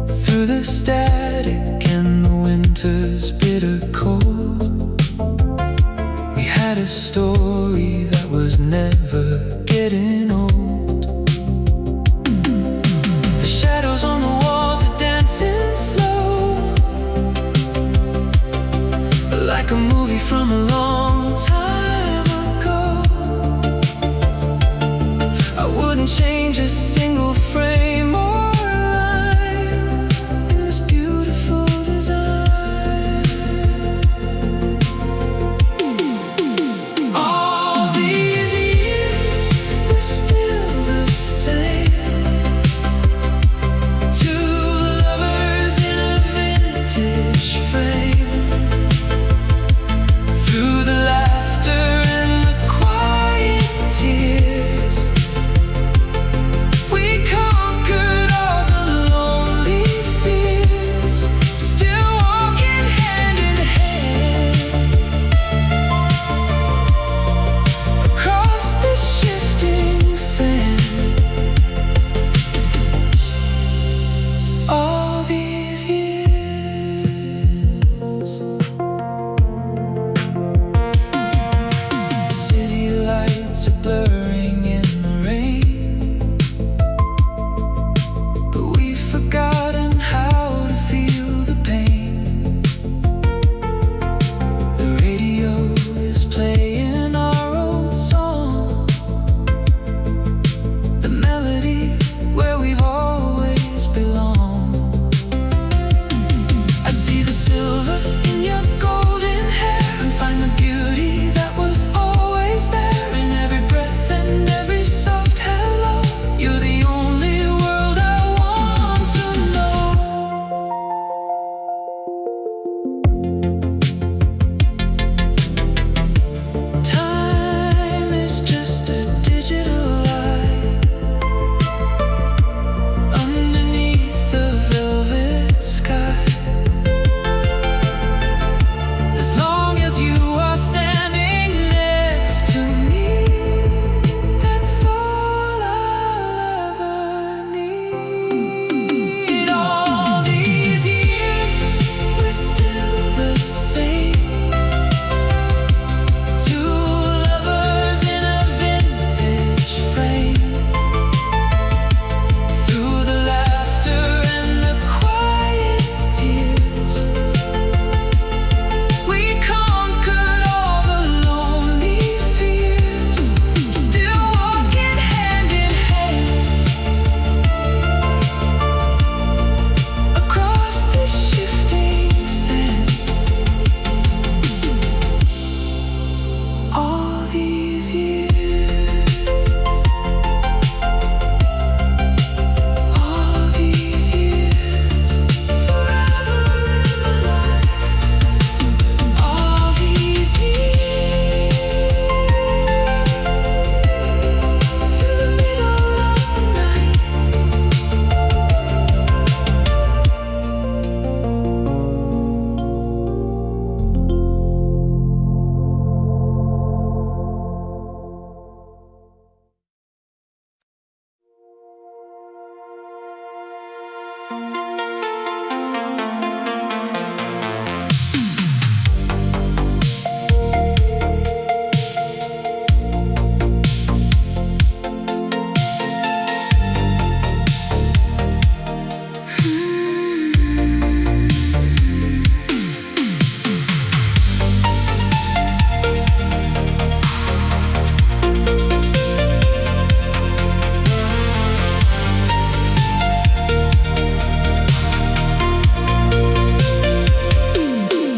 Through the static and the winter's bitter cold, we had a story that was never getting old. The change a single frame or line in this beautiful design. All these years, we're still the same. Two lovers in a vintage frame. Through the laughter and the quiet tears, we conquered all the lonely fears. Still walking hand in hand across the shifting sand. All these years, the city lights are blurring in the rain, but we've forgotten how to feel the pain. The radio is playing our old song, the melody where we've always belonged. I see the silver in your golden hair and find the beauty that was always there in every breath and every soft hello. You're the only world I want to know. Time is just a digital lie underneath the velvet sky. As long as you are standing next to me, that's all I'll ever need. All these years, we're still the same. Two lovers in a vintage frame. Through the laughter and the quiet tears, we conquered all the lonely fears. Still walking hand in hand across the shifting sand. All these years, all these years, forever in the light. All these years, through the middle of the night.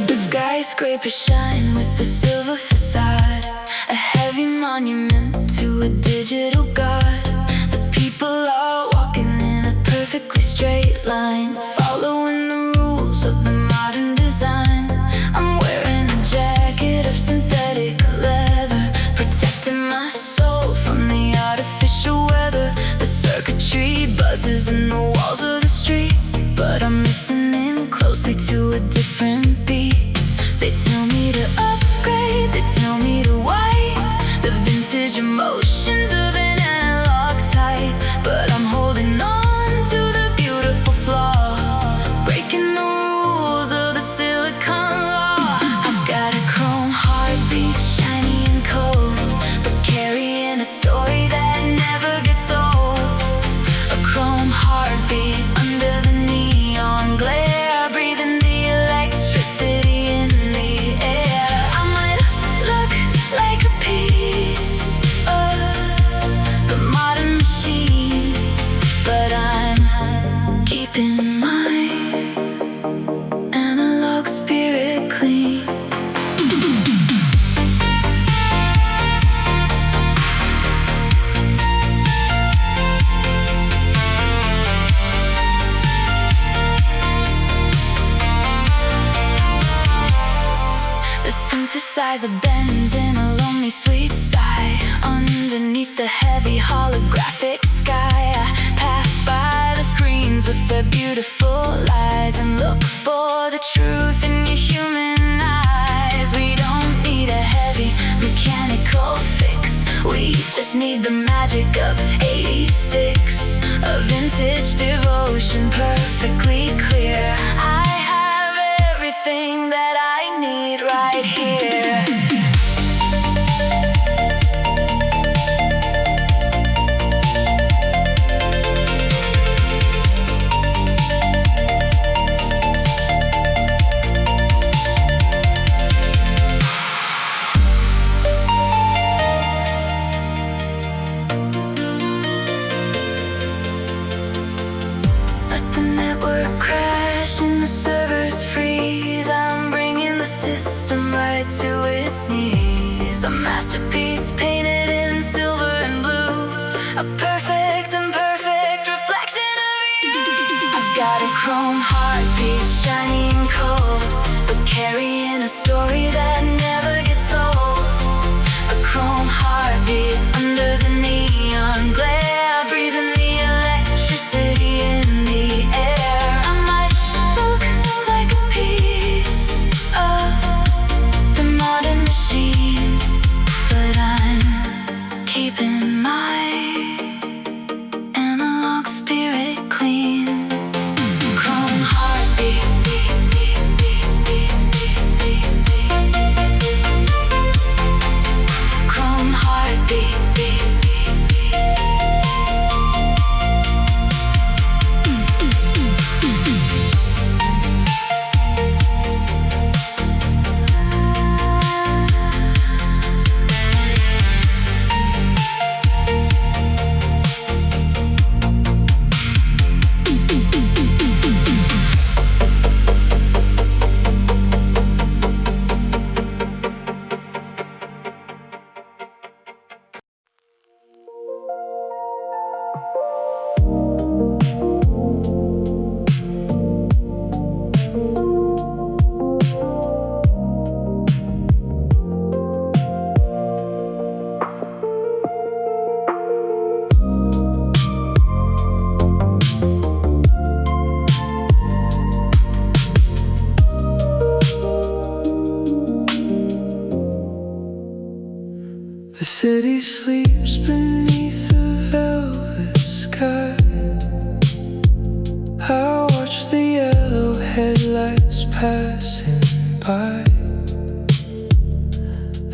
The skyscrapers shine with a silver facade, a heavy monument to a digital god. The people are walking in a perfectly straight line, following the rules of the modern design. I'm wearing a jacket of synthetic leather, protecting my soul from the artificial weather. The circuitry buzzes in the walls of the street, but I'm listening closely to a different beat. They tell me to upgrade, they tell me to wipe the vintage emotions of an analog type. But I'm holding on to the beautiful flaw, breaking the rules of the silicon law. I've got a chrome heartbeat, shiny and cold, but carrying a story that never gets old. A chrome heartbeat their beautiful lies and look for the truth in your human eyes. We don't need a heavy mechanical fix, we just need the magic of 86. A vintage devotion, perfectly clear. I have everything that I need right here. Crash and the servers freeze. I'm bringing the system right to its knees. A masterpiece painted in silver and blue, a perfect imperfect reflection of you. I've got a chrome heartbeat, shiny and cold, but carrying a story that never gets old. A chrome heartbeat under the neon glare, breathing the electricity in the air. Keeping my analog spirit clean. Chrome heartbeat, chrome heartbeat. The city sleeps beneath a velvet sky. I watch the yellow headlights passing by.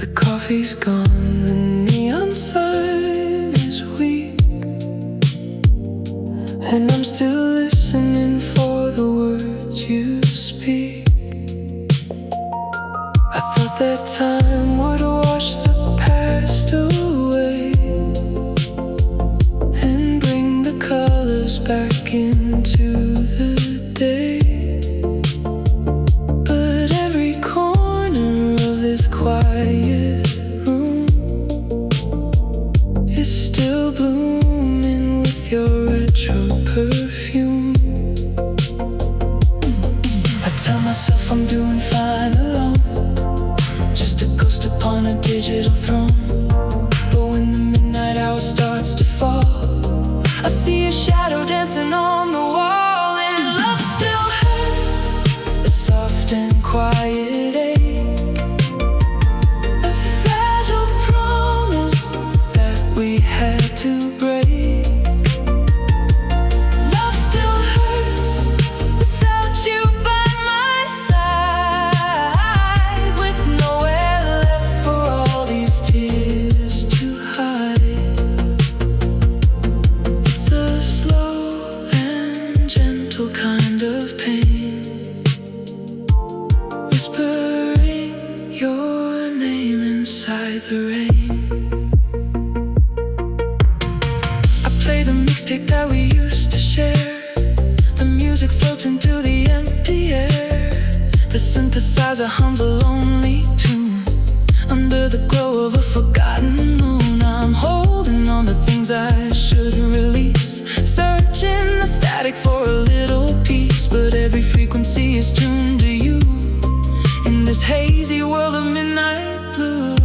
The coffee's gone, the neon sign is weak, and I'm still listening for the words you speak. I thought that time would wash the past away and bring the colors back into the day. But every corner of this quiet room is still blooming with your retro perfume. I tell myself I'm doing fine alone, just a ghost upon a digital throne. But when the midnight hour starts to fall, I see a shadow dancing on the wall. And love still hurts, a soft and quiet ache, a fragile promise that we had to break. Love still hurts without you by my side, with nowhere left for all these tears to hide. It's a slow and gentle kind of pain, whispering your name inside the rain. I play the mixtape that we used to share. The music floats into the empty air. The synthesizer hums a lonely tune under the glow of a forgotten moon. I'm holding on to things I shouldn't release, searching the static for a little peace. But every frequency is tuned to you in this hazy world of midnight blue.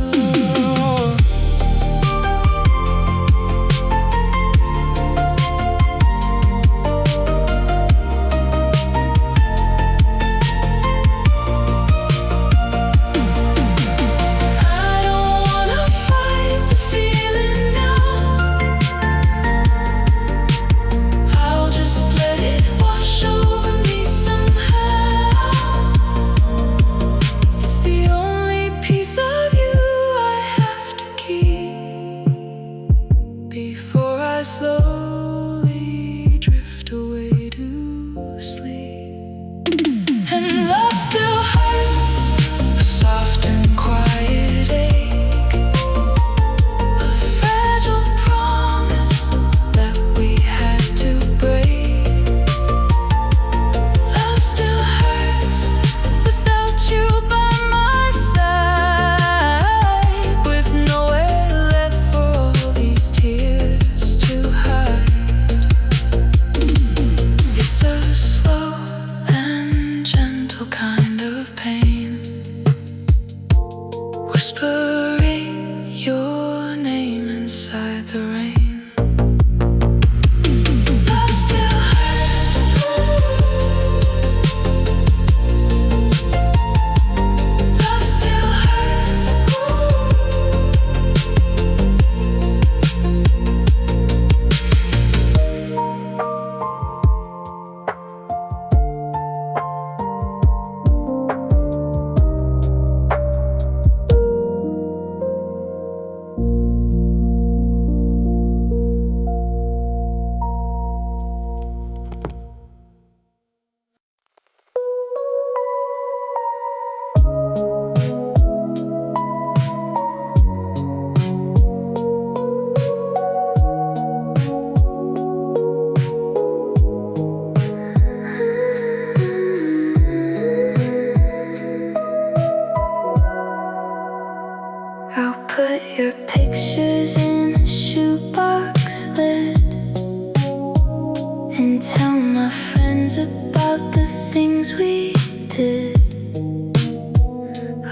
and tell my friends about the things we did.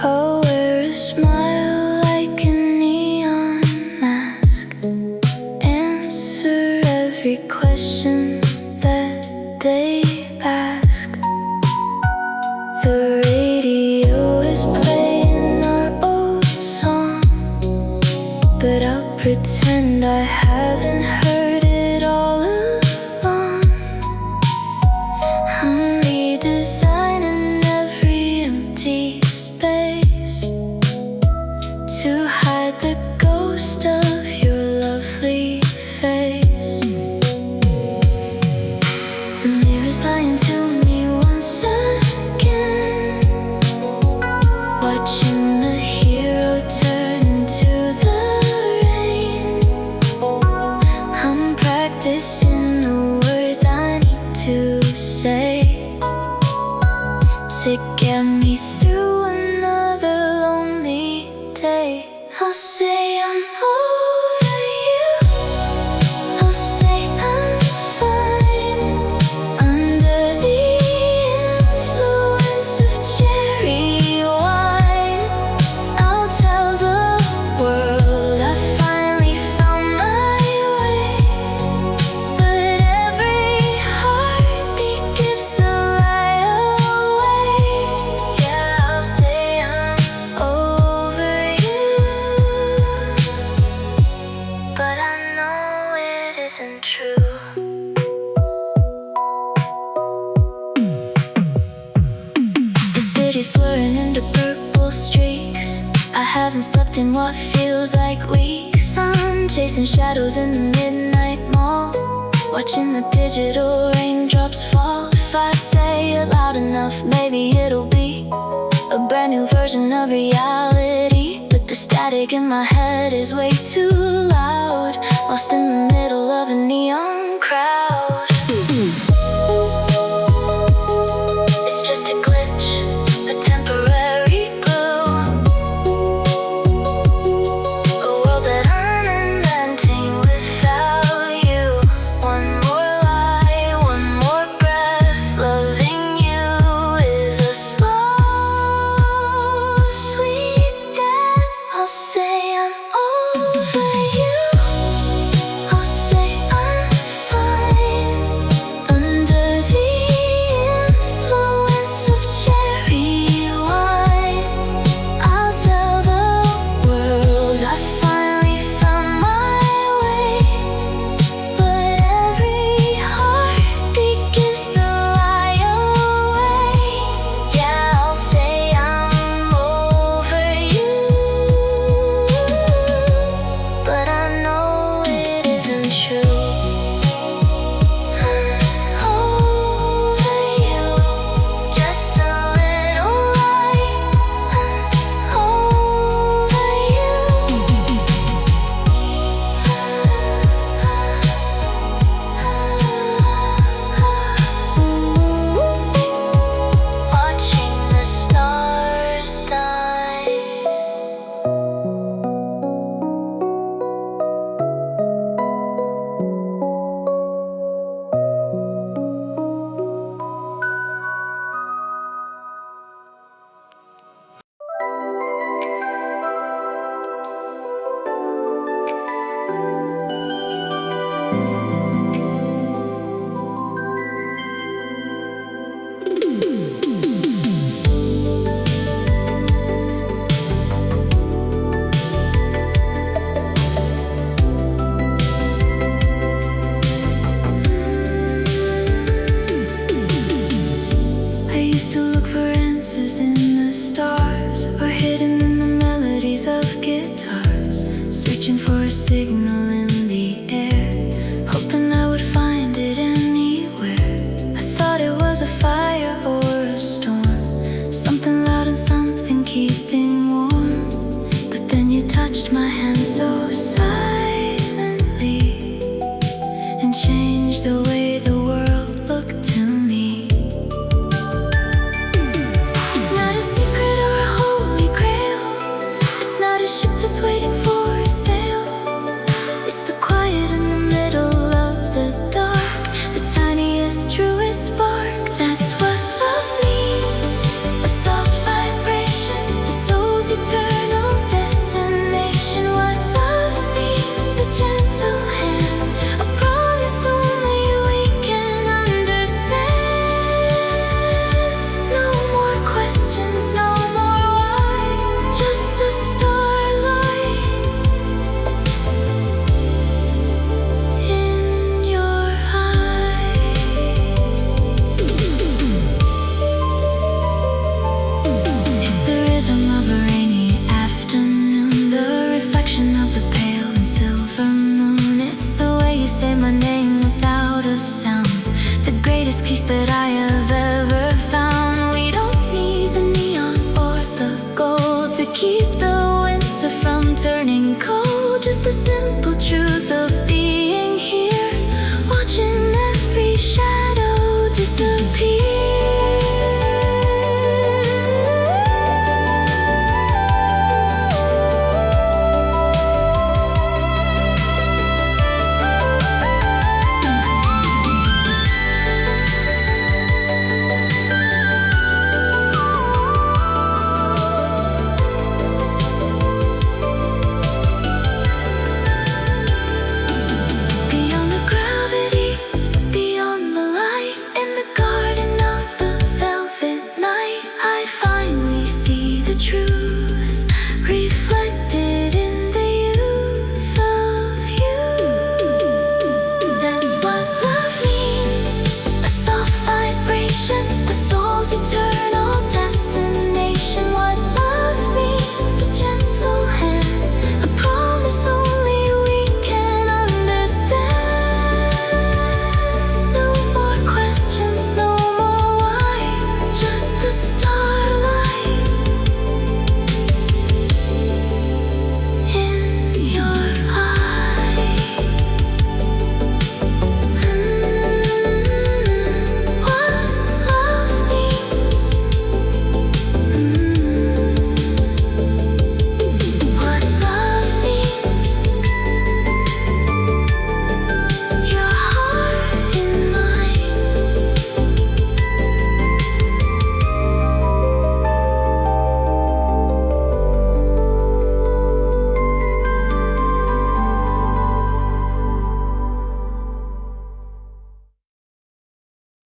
I'll wear a smile like a neon mask, answer every question that they ask. The radio is playing our old song, but I'll pretend I haven't heard it all along. I'm redesigning every empty space to hide the ghost of your lovely face. The mirror's lying to me once again, watching the hero turn into the rain. I'm practicing the words I need to say to get me through another lonely day. I'll say I'm over you, I'll say I'm fine, under the influence of cherry wine. I'll tell the world I finally found my way, but every heartbeat gives the lie away. Yeah, I'll say I'm over you, but I know it isn't true. The city's blurring into purple streaks. I haven't slept in what feels like weeks. I'm chasing shadows in the midnight mall, watching the digital raindrops fall. If I say it loud enough, maybe it'll be a brand new version of reality. But the static in my head is way too loud, lost in the middle of a neon crowd. It's just a glitch, a temporary glue, a world that I'm inventing without you. One more lie, one more breath. Loving you is a slow, sweet death. I'll say I'm over you, I'll say I'm fine, under the influence of cherry wine. I'll tell the world I finally found my way, but every heartbeat gives the lie away. Yeah, I'll say I'm over you, but I know it isn't true. I'm over you, just a little lie. I'm over you. Watching the stars die. I used to look for answers in the stars, or hidden in the melodies of guitars, searching for a signal in the air, hoping I would find it anywhere. I thought it was a fire or a storm, something loud and something keeping warm. But then you touched my hand so silently and changed the way